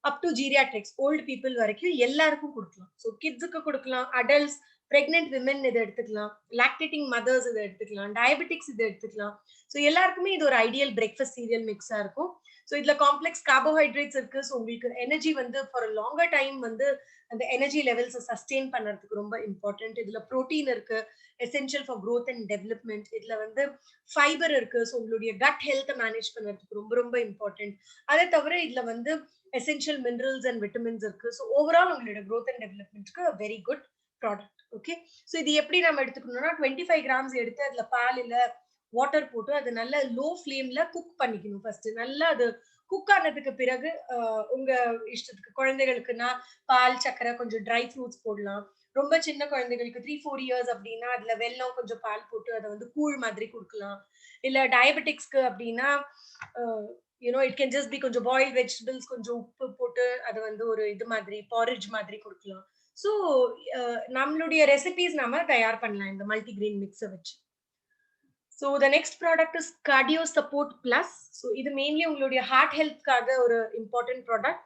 up to geriatrics old people வரைக்கும் எல்லாருக்கும் கொடுக்கலாம். ஸோ கிட்ஸுக்கு கொடுக்கலாம், அடல்ட்ஸ், பிரெக்னென்ட் விமன் இதை எடுத்துக்கலாம், லாக்டேட்டிங் மதர்ஸ் இதை எடுத்துக்கலாம், டயபெட்டிக்ஸ் இதை எடுத்துக்கலாம். ஸோ எல்லாருக்குமே இது ஒரு ஐடியல் பிரேக்ஃபாஸ்ட் சீரியல் மிக்ஸா இருக்கும். ஸோ இதுல காம்ப்ளெக்ஸ் கார்போஹைட்ரேட்ஸ் இருக்கு. ஸோ உங்களுக்கு எனர்ஜி வந்து ஃபார் லாங்கர் டைம் வந்து அந்த எனர்ஜி லெவல்ஸ் சஸ்டெயின் பண்றதுக்கு ரொம்ப இம்பார்ட்டன்ட். இதுல ப்ரோட்டீன் இருக்கு, essential for growth and development. இதுல வந்து ஃபைபர் இருக்கு. ஸோ உங்களுடைய கட் ஹெல்த்தை மேனேஜ் பண்றதுக்கு ரொம்ப ரொம்ப இம்பார்ட்டன்ட். அதை தவிர இதுல வந்து எசென்ஷியல் மினரல்ஸ் அண்ட் விட்டமின்ஸ் இருக்கு. ஸோ ஓவரால் உங்களோட க்ரோத் அண்ட் டெவலப்மெண்ட்க்கு very good product. Okay, so இது எப்படி நம்ம எடுத்துக்கணும்னா 25 கிராம்ஸ் எடுத்து அதுல பால் இல்ல வாட்டர் போட்டு அது நல்ல லோ ஃபிளேம்ல குக் பண்ணிக்கணும். ஃபர்ஸ்ட் நல்லா அது குக் ஆனதுக்கு பிறகு உங்க இஷ்டத்துக்கு குழந்தைகளுக்குன்னா பால், சக்கரை, கொஞ்சம் ட்ரை ஃப்ரூட்ஸ் போடலாம். ரொம்ப சின்ன குழந்தைகளுக்கு 3-4 இயர்ஸ் அப்படின்னா அதுல வெல்லம், கொஞ்சம் பால் போட்டு அதை வந்து கூழ் மாதிரி கொடுக்கலாம். இல்ல டயபெட்டிக்ஸ்க்கு அப்படின்னா you know it can just be கொஞ்சம் பாயில்ட் வெஜிடபிள்ஸ், கொஞ்சம் உப்பு போட்டு அதை வந்து ஒரு இது மாதிரி பாரிஜ் மாதிரி கொடுக்கலாம். ஸோ நம்மளுடைய ரெசிபிஸ் நம்ம தயார் பண்ணலாம் இந்த மல்டிகிரெயின் மிக்ஸை வச்சு. So the next product is Cardio Support Plus. So இது mainly உங்களுடைய ஹார்ட் ஹெல்த்காக ஒரு இம்பார்ட்டன்ட் ப்ராடக்ட்.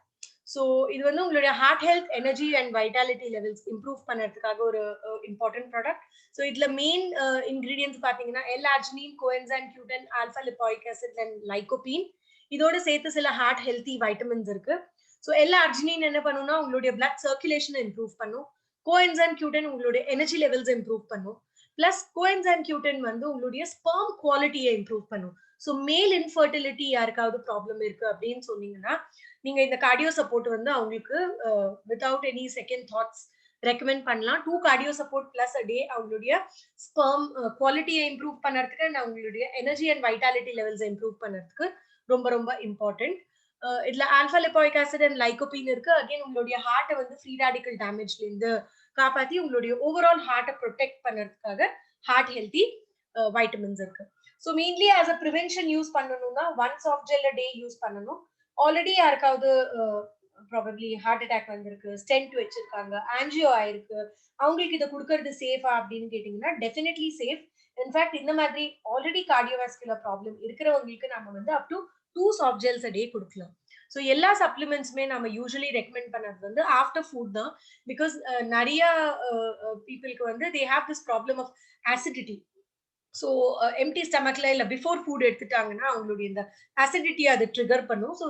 ஸோ இது வந்து உங்களுடைய heart health, energy and vitality levels improve பண்ணுறதுக்காக ஒரு இம்பார்ட்டன்ட் ப்ராடக்ட். ஸோ இதுல மெயின் இன்கிரீடியன்ஸ் பார்த்தீங்கன்னா L-arginine, coenzyme Q10, alpha lipoic acid and lycopene. இதோட சேர்த்து சில ஹார்ட் ஹெல்த்தி வைட்டமின்ஸ் இருக்கு. ஸோ L-arginine என்ன பண்ணும்னா உங்களுடைய பிளட் சர்க்குலேஷனை இம்ப்ரூவ் பண்ணும். coenzyme Q10 உங்களுடைய எனர்ஜி லெவல்ஸ் இம்ப்ரூவ் பண்ணும். பிளஸ் coenzyme Q10 வந்து உங்களுடைய ஸ்பெர்ம் குவாலிட்டியை இம்ப்ரூவ் பண்ணும். ஸோ மேல் இன்ஃபர்டிலிட்டி யாருக்காவது ப்ராப்ளம் இருக்கு அப்படின்னு சொன்னீங்கன்னா நீங்க இந்த கார்டியோ சப்போர்ட் வந்து அவங்களுக்கு without any second thoughts recommend பண்ணலாம். 2 கார்டியோ சப்போர்ட் பிளஸ் அ டே அவங்களுடைய ஸ்பெர்ம் குவாலிட்டியை இம்ப்ரூவ் பண்ணுறதுக்கு அண்ட் அவங்களுடைய energy and vitality levels improve பண்ணுறதுக்கு ரொம்ப ரொம்ப இம்பார்ட்டன்ட். இதுல ஆல்ஃபா லிபாயிக் ஆசிட் அண்ட் லைகோபீன் இருக்கு. அகைன் உங்களுடைய ஹார்ட்டை வந்து ஃப்ரீ ரேடிக்கல் டேமேஜ்ல இருந்து காப்பாத்தி உங்களுடைய ஓவரால் ஹார்ட்டை ப்ரொடெக்ட் பண்ணுறதுக்காக ஹார்ட் ஹெல்த்தி வைட்டமின்ஸ் இருக்கு. So mainly as a prevention use பண்ணணும்னா 1 சாஃப்ட் ஜெல் டே யூஸ் பண்ணணும். ஆல்ரெடி யாருக்காவது ப்ராபப்ளி ஹார்ட் அட்டாக் வந்திருக்கு, ஸ்டென்ட் வச்சிருக்காங்க, ஆன்ஜியோ ஆயிருக்கு, அவங்களுக்கு இதை கொடுக்கறது சேஃபா அப்படின்னு கேட்டீங்கன்னா டெஃபினெட்லி சேஃப். இன்ஃபேக்ட் இந்த மாதிரி ஆல்ரெடி கார்டியோவாஸ்குலர் ப்ராப்ளம் இருக்கிறவங்களுக்கு நம்ம வந்து அப் டு 2 சாஃப்ட் ஜெல்ஸ் டே கொடுக்கலாம். ஸோ எல்லா சப்ளிமெண்ட்ஸுமே நம்ம யூஸ்வலி ரெக்கமெண்ட் பண்ணது வந்து ஆஃப்டர் ஃபுட் தான். பிகாஸ் நிறைய பீப்புளுக்கு வந்து they have this problem of acidity. So empty ஸ்டமக்ல இல்ல பிஃபோர் ஃபுட் எடுத்துட்டாங்கன்னா அவங்களுடைய இந்த அசிடிட்டியை அது ட்ரிகர் பண்ணும். ஸோ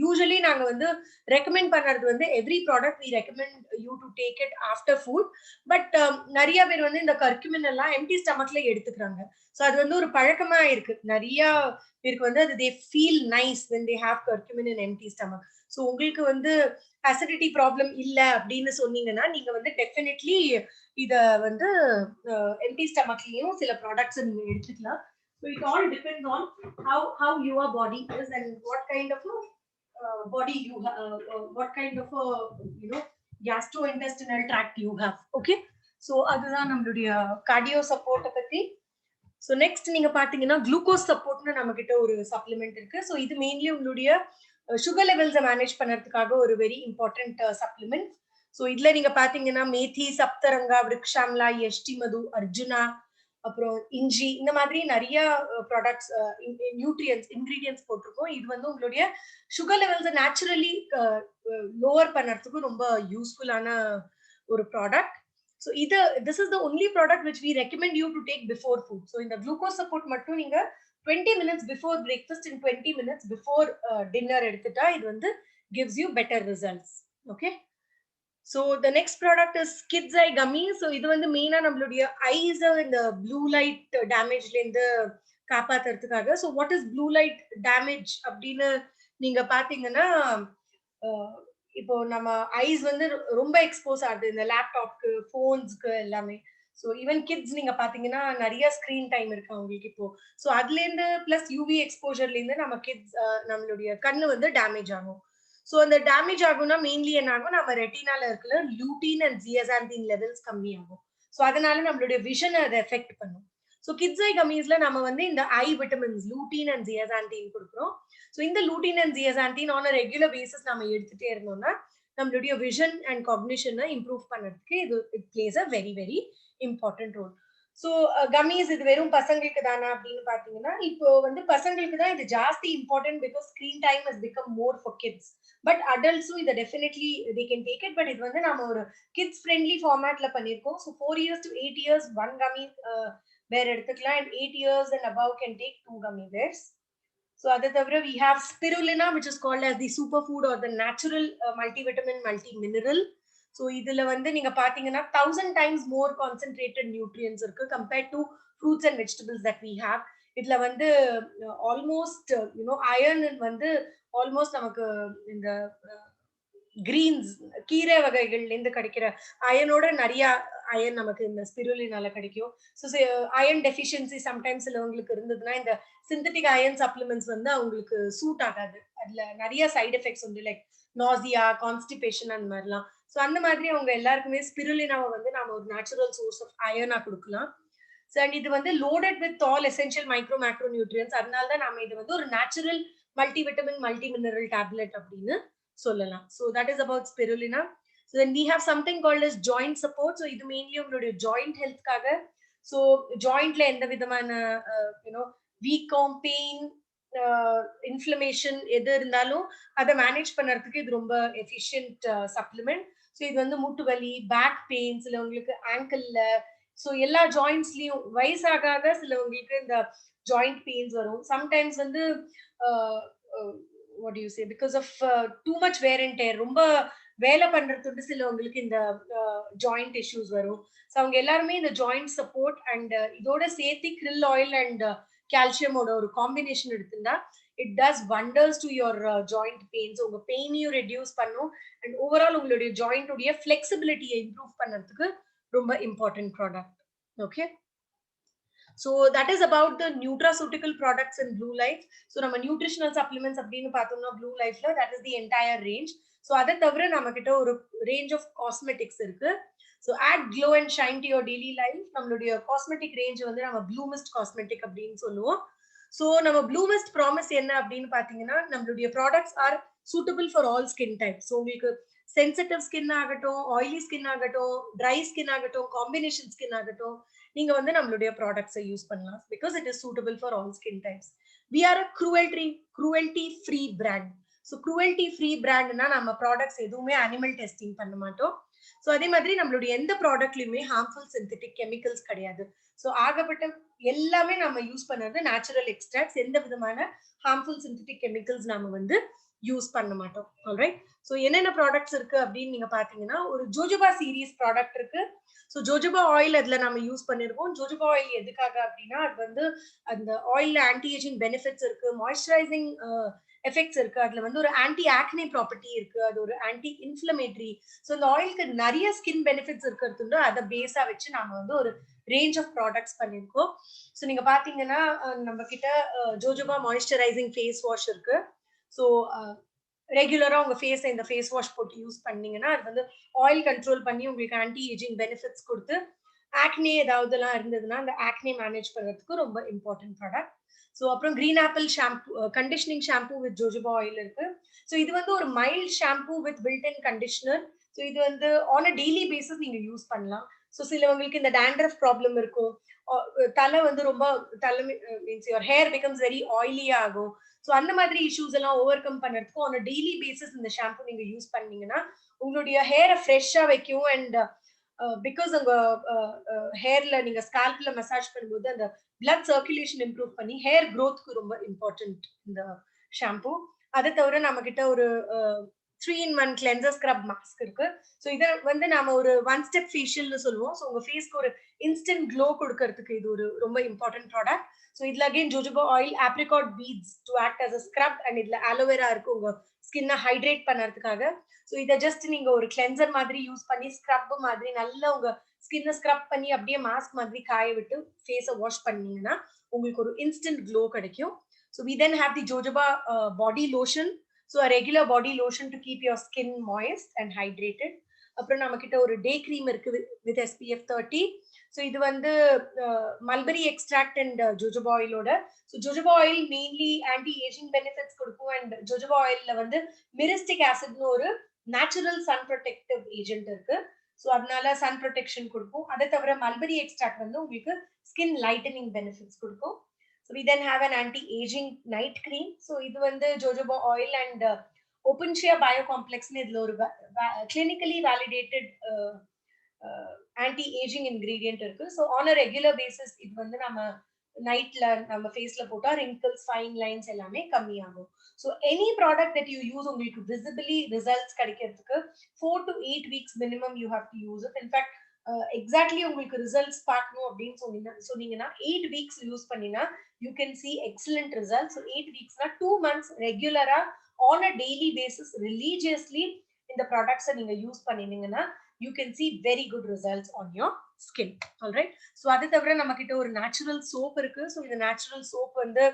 யூஸ்வலி நாங்க வந்து ரெக்கமெண்ட் பண்றது வந்து every product we recommend you to take it after food. But நிறைய பேர் வந்து இந்த கர்க்குமின் எல்லாம் எம்டி ஸ்டமக்ல எடுத்துக்கிறாங்க. ஸோ அது வந்து ஒரு பழக்கமா இருக்கு. நிறைய பேருக்கு வந்து அது they feel nice when they have curcumin in empty stomach. So உங்களுக்கு வந்து அசிடிட்டி ப்ராப்ளம் இல்ல அப்படின்னு சொன்னீங்கன்னா நீங்க வந்து டெஃபினெட்லி இத வந்து எம்டி ஸ்டமக்லயும் சில ப்ராடக்ட்ஸ் நீங்க எடுத்துக்கலாம். So it all depends on how your body is and what kind of a body you have, what kind of a you know gastrointestinal tract you have. Okay, so அதுதான் நம்மளுடைய cardio சப்போர்ட்ட பத்தி. So next நீங்க பாத்தீங்கன்னா glucose சப்போர்ட்னு நம்ம கிட்ட ஒரு supplement இருக்கு. So இது மெயின்லி உங்களுடைய சுகர் லெவல்ஸை மேனேஜ் பண்றதுக்காக ஒரு வெரி இம்பார்ட்டன்ட் சப்ளிமெண்ட். ஸோ இதுல நீங்க பாத்தீங்கன்னா மேத்தி, சப்தரங்கா, விருக்ஷாம்லா, எஷ்டி மது, அர்ஜுனா, அப்புறம் இஞ்சி, இந்த மாதிரி நிறைய ப்ராடக்ட்ஸ் நியூட்ரியன்ஸ் இன்கிரீடியன்ஸ் போட்டிருக்கோம். இது வந்து உங்களுடைய சுகர் லெவல்ஸை நேச்சுரலி லோவர் பண்ணுறதுக்கு ரொம்ப யூஸ்ஃபுல்லான ஒரு product. So this is the only product which we recommend you to take before food. So in the glucose support மட்டும் நீங்க 20 minutes before breakfast and 20 minutes before dinner எடுத்துட்டா இது வந்து gives you better results. Okay. So the next product is Kids Eye Gummy. So இது வந்து மெயினா நம்மளுடைய ice இந்த ப்ளூ லைட் டேமேஜ்ல இருந்து காப்பாத்துறதுக்காக. So what is blue light damage அப்படின்னு நீங்க பாத்தீங்கன்னா இப்போ நம்ம ஐஸ் வந்து ரொம்ப எக்ஸ்போஸ் ஆகுது இந்த லேப்டாப்க்கு, போன்ஸ்க்கு எல்லாமே. ஸோ ஈவன் கிட்ஸ் நீங்க பாத்தீங்கன்னா நிறைய ஸ்கிரீன் டைம் இருக்கு அவங்களுக்கு இப்போ. ஸோ அதுல இருந்து பிளஸ் யூவி எக்ஸ்போஜர்ல இருந்து நம்ம கிட்ஸ் நம்மளுடைய கண்ணு வந்து டேமேஜ் ஆகும். ஸோ அந்த டேமேஜ் ஆகும்னா மெயின்லி என்ன ஆகும், நம்ம ரெட்டினால இருக்கிற லூட்டின் அண்ட் ஜியசாந்தின் லெவல்ஸ் கம்மி ஆகும். ஸோ அதனால நம்மளுடைய விஷனை அதை எஃபெக்ட் பண்ணும். ஸோ கிட்ஸ் ஐ கமீஸ்ல நம்ம வந்து இந்த eye vitamins lutein and zeaxanthin கொடுக்குறோம். ஸோ இந்த lutein and zeaxanthin on regular basis நம்ம எடுத்துட்டே இருந்தோம்னா நம்மளுடைய விஷன் அண்ட் காக்னிஷனை இம்ப்ரூவ் பண்ணுறதுக்கு it plays a very very important role. So gummies இது வெறும் பசங்களுக்கு தானா அப்படின்னு பாத்தீங்கன்னா இப்போ வந்து பசங்களுக்கு தான் இது ஜாஸ்தி important because screen time has become more for kids. But அடல்ட்ஸும் இதை definitely they can take it. But இது வந்து நம்ம ஒரு கிட்ஸ் ஃப்ரெண்ட்லி ஃபார்மேட்ல பண்ணியிருக்கோம். So 4 years to 8 years 1 gummy bear எடுத்துக்கலாம் and 8 years and above can take 2 gummy bears. So அதை தவிர we have spirulina which is called as the superfood or the natural multivitamin multimineral. So இதுல வந்து நீங்க பாத்தீங்கன்னா 1000 times more concentrated nutrients இருக்கு compared to fruits and vegetables that we have. இதுல வந்து almost iron வந்து almost நமக்கு இந்த கிரீன்ஸ் கீரை வகைகள்ல இருந்து கிடைக்கிற அயனோட நிறைய அயன் நமக்கு இந்த ஸ்பிருலினால கிடைக்கும். ஸோ அயன் டெஃபிஷியன்சி சம்டைம்ஸ் சிலவங்களுக்கு இருந்ததுன்னா இந்த சிந்தட்டிக் அயன் சப்ளிமெண்ட்ஸ் வந்து அவங்களுக்கு சூட் ஆகாது. அதுல நிறைய சைட் எஃபெக்ட்ஸ் உண்டு, லைக் நாசியா, கான்ஸ்டிபேஷன் அந்த மாதிரிலாம். ஸோ அந்த மாதிரி அவங்க எல்லாருக்குமே ஸ்பிருலினாவை வந்து நாம ஒரு நேச்சுரல் சோர்ஸ் ஆஃப் அயனா கொடுக்கலாம். ஸோ அண்ட் இது வந்து loaded with all essential micro macro nutrients. அதனால தான் நம்ம இது வந்து ஒரு natural multivitamin multi mineral tablet அப்படின்னு சொல்லலாம். So that is about spirulina. So then we have something called as joint support. So இது mainly உங்களுடைய joint healthக்காக. So jointல எந்த விதமான வீக்கம், பெயின், இன்ஃப்ளமேஷன் எது இருந்தாலும் அதை மேனேஜ் பண்றதுக்கு இது ரொம்ப எஃபிஷியன்ட் சப்ளிமெண்ட். ஸோ இது வந்து மூட்டு வலி, பேக் பெயின், சிலவங்களுக்கு ஆங்கிள்ல, ஸோ எல்லா ஜாயிண்ட்ஸ்லயும் வயசாக சிலவங்களுக்கு இந்த ஜாயிண்ட் பெயின்ஸ் வரும். சம்டைம்ஸ் வந்து what do you say, because of too much wear and tear, ரொம்ப வேலை பண்றதுக்கு சிலவங்களுக்கு இந்த ஜாயிண்ட் இஷ்யூஸ் வரும். ஸோ அவங்க எல்லாருமே இந்த ஜாயிண்ட் சப்போர்ட் அண்ட் இதோட சேர்த்து krill ஆயில் அண்ட் கால்சியமோட ஒரு காம்பினேஷன் எடுத்துட்டா it does wonders to your joint pains. உங்க பெயினையும் ரெடியூஸ் பண்ணும் அண்ட் ஓவரால் உங்களுடைய ஜாயிண்ட் உடைய ஃபிளெக்சிபிலிட்டியை இம்ப்ரூவ் பண்றதுக்கு ரொம்ப important product. Okay, so that is about the nutraceutical products in Blue Life. So நம்ம nutritional supplements அப்படின்னு பார்த்தோம்னா Blue Lifeல that is the entire range. So அதை தவிர நம்ம கிட்ட ஒரு range of cosmetics இருக்கு. So add glow and shine to your daily life. நம்மளுடைய cosmetic range வந்து நம்ம Blue Mist cosmetic அப்படின்னு சொல்லுவோம். So நம்ம Blue Mist promise என்ன அப்படின்னு பாத்தீங்கன்னா நம்மளுடைய products are suitable for all skin types. So உங்களுக்கு சென்சிட்டிவ் ஸ்கின் ஆகட்டும், ஆயிலி ஸ்கின் ஆகட்டும், ட்ரை ஸ்கின் ஆகட்டும், காம்பினேஷன் ஸ்கின் ஆகட்டும், நீங்க வந்து நம்மளுடைய ப்ராடக்ட்ஸை யூஸ் பண்ணலாம் because it is suitable for all skin types. We are a cruelty free brand. ஸோ cruelty free brandனா நம்ம ப்ராடக்ட்ஸ் எதுவுமே அனிமல் டெஸ்டிங் பண்ண மாட்டோம். சோ அதே மாதிரி நம்மளுடைய எந்த ப்ராடக்ட்லயுமே ஹார்ம்ஃபுல் சிந்தெட்டிக் கெமிக்கல்ஸ் கிடையாது. சோ ஆகப்பட்ட எல்லாமே நம்ம யூஸ் பண்றது நேச்சுரல் எக்ஸ்ட்ராக்ட்ஸ். எந்த விதமான ஹார்ம்ஃபுல் சிந்தெட்டிக் கெமிக்கல்ஸ் நாம வந்து யூஸ் பண்ண மாட்டோம். ஆல்ரைட். சோ என்னென்ன ப்ராடக்ட்ஸ் இருக்கு அப்படின்னு நீங்க பாத்தீங்கன்னா, ஒரு ஜோஜோபா சீரிஸ் ப்ராடக்ட் இருக்கு. சோ ஜோஜோபா ஆயில் அதுல நம்ம யூஸ் பண்ணிருக்கோம். ஜோஜோபா ஆயில் எதுக்காக அப்படின்னா, அது வந்து அந்த ஆயில்ல ஆன்டி ஏஜிங் பெனிஃபிட்ஸ் இருக்கு, மாய்ஸ்சரைசிங் எஃபெக்ட்ஸ் இருக்கு. அதுல வந்து ஒரு ஆன்டி ஆக்னி ப்ராப்பர்ட்டி இருக்கு, அது ஒரு ஆன்டி இன்ஃபிளமேட்டரி. ஸோ இந்த ஆயிலுக்கு நிறைய ஸ்கின் பெனிஃபிட்ஸ் இருக்கிறது, அதை பேஸா வச்சு நாம வந்து ஒரு ரேஞ்ச் ஆஃப் ப்ராடக்ட்ஸ் பண்ணிருக்கோம். ஸோ நீங்க பாத்தீங்கன்னா நம்ம கிட்ட ஜோஜோபா மாய்ஸ்சரைசிங் ஃபேஸ் வாஷ் இருக்கு. ஸோ ரெகுலரா உங்க ஃபேஸ் இந்த ஃபேஸ் வாஷ் போட்டு யூஸ் பண்ணீங்கன்னா அது வந்து ஆயில் கண்ட்ரோல் பண்ணி உங்களுக்கு ஆன்டி ஏஜிங் பெனிஃபிட்ஸ் கொடுத்து ஆக்னே ஏதாவதுலாம் இருந்ததுன்னா அந்த ஆக்னே மேனேஜ் பண்றதுக்கு ரொம்ப இம்பார்ட்டன்ட் ப்ராடக்ட். ஸோ அப்புறம் green apple shampoo, conditioning shampoo with jojoba oil இருக்கு. ஸோ இது வந்து ஒரு mild shampoo with built in conditioner. So இது வந்து ஆன் அ டெய்லி பேசிஸ் நீங்க யூஸ் பண்ணலாம். ஸோ சிலவங்களுக்கு இந்த டேண்ட்ரஃப் ப்ராப்ளம் இருக்கும், தலை வந்து ரொம்ப தலை means your hair becomes very ஆயிலியா ஆகும். ஸோ அந்த மாதிரி இஷ்யூஸ் எல்லாம் ஓவர் கம் பண்ணுறதுக்கு ஆன் அ டெய்லி பேசிஸ் இந்த ஷாம்பு நீங்க யூஸ் பண்ணீங்கன்னா உங்களுடைய ஹேரை ஃப்ரெஷ்ஷா வைக்கும். அண்ட் பிகாஸ் உங்க ஹேர்ல நீங்க ஸ்கால்ப்ல மசாஜ் பண்ணும்போது அந்த பிளட் சர்க்குலேஷன் இம்ப்ரூவ் பண்ணி ஹேர் க்ரோத்க்கு ரொம்ப இம்பார்ட்டன்ட் இந்த ஷாம்பு. அதை தவிர நம்ம கிட்ட ஒரு 3-in-1 கிளென்சர் ஸ்க்ரப் மாஸ்க் இருக்கு. ஸோ இதை வந்து நாம ஒரு 1 ஸ்டெப் ஃபேஷியல்னு சொல்லுவோம். ஸோ உங்க ஃபேஸ்க்கு ஒரு இன்ஸ்டன்ட் க்ளோ கொடுக்கறதுக்கு இது ஒரு ரொம்ப இம்பார்ட்டன்ட் ப்ராடக்ட். ஸோ இதுல again jojoba oil, apricot beads to act as a scrub, and இதுல ஆலோவேரா இருக்கு உங்க ஸ்கின்னை ஹைட்ரேட் பண்ணறதுக்காக. ஸோ இதை ஜஸ்ட் நீங்க ஒரு கிளென்சர் மாதிரி யூஸ் பண்ணி ஸ்க்ரப் மாதிரி நல்லா உங்க ஸ்கின்னை ஸ்க்ரப் பண்ணி அப்படியே மாஸ்க் மாதிரி காய விட்டு ஃபேஸை வாஷ் பண்ணீங்கன்னா உங்களுக்கு ஒரு இன்ஸ்டன்ட் க்ளோ கிடைக்கும். So we then have the jojoba body lotion. So a regular body lotion to keep your skin moist and hydrated. அப்புறம் நம்ம கிட்ட ஒரு டே க்ரீம் இருக்கு with SPF 30. ஸோ இது வந்து மல்பெரி எக்ஸ்ட்ராக்ட் அண்ட் ஜோஜோபா ஆயிலோட. So jojoba oil mainly anti ageing benefits கொடுக்கும். And jojoba ஆயில்ல வந்து மிரிஸ்டிக் ஆசிட்னு ஒரு நேச்சுரல் சன் ப்ரொடெக்டிவ் ஏஜென்ட் இருக்கு. ஸோ அதனால சன் ப்ரொடெக்ஷன் கொடுக்கும். அதை தவிர மல்பெரி எக்ஸ்ட்ராக்ட் வந்து உங்களுக்கு ஸ்கின் லைட்டனிங் பெனிஃபிட்ஸ் கொடுக்கும். So we then have an anti-aging night cream. So இது வந்து jojoba oil and Openshea Biocomplex னு இதுல ஒரு clinically validated anti-aging ingredient இருக்கு. So on a regular basis இது வந்து நம்ம நைட்ல நம்ம ஃபேஸ்ல போட்டா wrinkles, fine lines எல்லாமே கம்மியாகும். So any product that you use உங்களுக்கு visibly results கிடைக்கிறதுக்கு 4 to 8 weeks minimum you have to use it. In fact exactly உங்களுக்கு ரிசல்ட்ஸ் பார்க்கணும் அப்படின்னு சொன்னீங்கன்னா 8 வீக்ஸ் யூஸ் பண்ணினா you can see excellent result. So 8 வீக்ஸ்னா 2 months ரெகுலரா on a daily basis religiously இந்த ப்ராடக்ட்ஸை நீங்க யூஸ் பண்ணினீங்கன்னா you can see very good results on your skin. Alright. So அது தவிர நம்ம கிட்ட ஒரு நேச்சுரல் சோப் இருக்கு. ஸோ இந்த நேச்சுரல் சோப் வந்து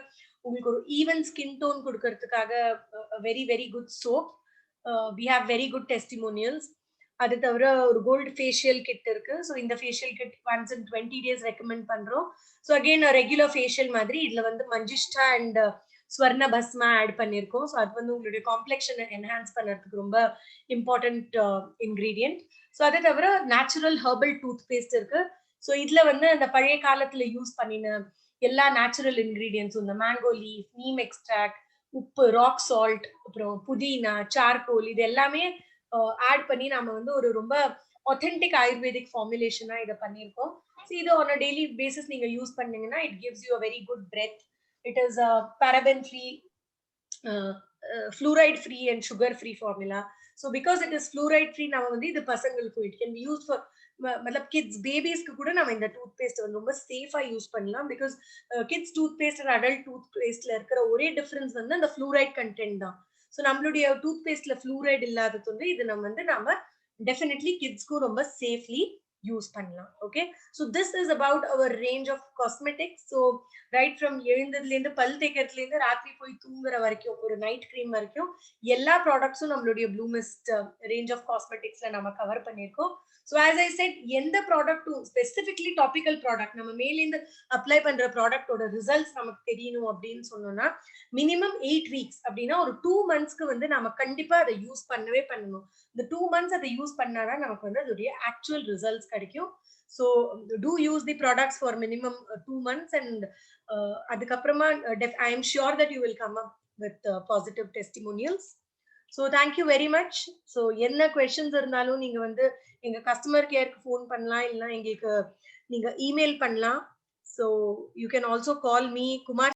உங்களுக்கு ஒரு ஈவன் ஸ்கின் டோன் கொடுக்கறதுக்காக very very good soap. We have very good testimonials. அது தவிர ஒரு கோல்டு ஃபேஷியல் கிட் இருக்கு. ஸோ இந்த facial kit once in 20 days recommend பண்றோம். ஸோ அகெயின் ரெகுலர் ஃபேஷியல் மாதிரி இதுல வந்து மஞ்சிஷ்டா அண்ட் ஸ்வர்ண பஸ்மா ஆட் பண்ணியிருக்கோம். ஸோ அது வந்து உங்களுடைய காம்ப்ளெக்ஷனை என்ஹான்ஸ் பண்ணுறதுக்கு ரொம்ப இம்பார்ட்டன்ட் இன்கிரீடியன்ட். ஸோ அதை தவிர நேச்சுரல் ஹெர்பல் டூத் பேஸ்ட் இருக்கு. ஸோ இதுல வந்து அந்த பழைய காலத்துல யூஸ் பண்ணின எல்லா நேச்சுரல் இன்கிரீடியன்ஸும் இந்த மேங்கோ லீஃப், நீம் எக்ஸ்ட்ராக்ட், உப்பு, ராக் சால்ட், அப்புறம் புதினா, சார்கோல், இது எல்லாமே ஆட் பண்ணி நம்ம வந்து ஒரு ரொம்ப ஆத்தென்டிக் ஆயுர்வேதிக் ஃபார்முலேஷனா இதை பண்ணியிருக்கோம். ஸோ இது ஆன் அ டெய்லி பேசிஸ் நீங்க யூஸ் பண்ணீங்கன்னா it gives you a very good breath. It is paraben free, fluoride free and sugar free formula. So because it is fluoride free நம்ம வந்து இது பசங்களுக்கு it can be used for मतलब kids பேபிஸ்க்கு கூட நம்ம இந்த டூத் பேஸ்ட் வந்து ரொம்ப சேஃபா யூஸ் பண்ணலாம். Because kids toothpaste and adult டூத் பேஸ்ட்ல இருக்கிற ஒரே டிஃபரன்ஸ் வந்து அந்த ஃப்ளூரைட் கண்டென்ட் தான். ஸோ நம்மளுடைய டூத் பேஸ்ட்ல ஃப்ளூரைட் இல்லாதது வந்து இது நம்ம டெஃபினெட்லி கிட்ஸ்க்கும் ரொம்ப சேஃப்லி யூஸ் பண்ணலாம். Okay. So this is about our range of cosmetics. So right from எழுந்ததுலேருந்து பல் தேய்க்கிறதுலேருந்து ராத்திரி போய் தூங்குற வரைக்கும் ஒரு நைட் க்ரீம் வரைக்கும் எல்லா ப்ராடக்ட்ஸும் நம்மளுடைய ப்ளூ மிஸ்ட் ரேஞ்ச் ஆஃப் காஸ்மெட்டிக்ஸ்ல நம்ம கவர் பண்ணியிருக்கோம். ஸோ ஆஸ் ஐ செட், எந்த ப்ராடக்ட்டும் ஸ்பெசிஃபிக்லி டாபிக்கல் ப்ராடக்ட் நம்ம மேலேருந்து அப்ளை பண்ற ப்ராடக்டோட ரிசல்ட்ஸ் நமக்கு தெரியணும் அப்படின்னு சொன்னோம்னா மினிமம் 8 weeks அப்படின்னா ஒரு 2 monthsக்கு வந்து நம்ம கண்டிப்பா அதை யூஸ் பண்ணவே பண்ணணும். இந்த 2 months அதை யூஸ் பண்ணாதான் நமக்கு வந்து அதோடைய ஆக்சுவல் ரிசல்ட்ஸ் கிடைக்கும். So to use the products for minimum 2 months and அதுக்கப்புறமா I am sure that you will come up with positive testimonials. So thank you very much. So என்ன கொஸ்டின்ஸ் இருந்தாலும் நீங்க வந்து எங்க கஸ்டமர் கேருக்கு ஃபோன் பண்ணலாம். இல்லன்னா எங்களுக்கு நீங்க இமெயில் பண்ணலாம். So you can also call me Kumar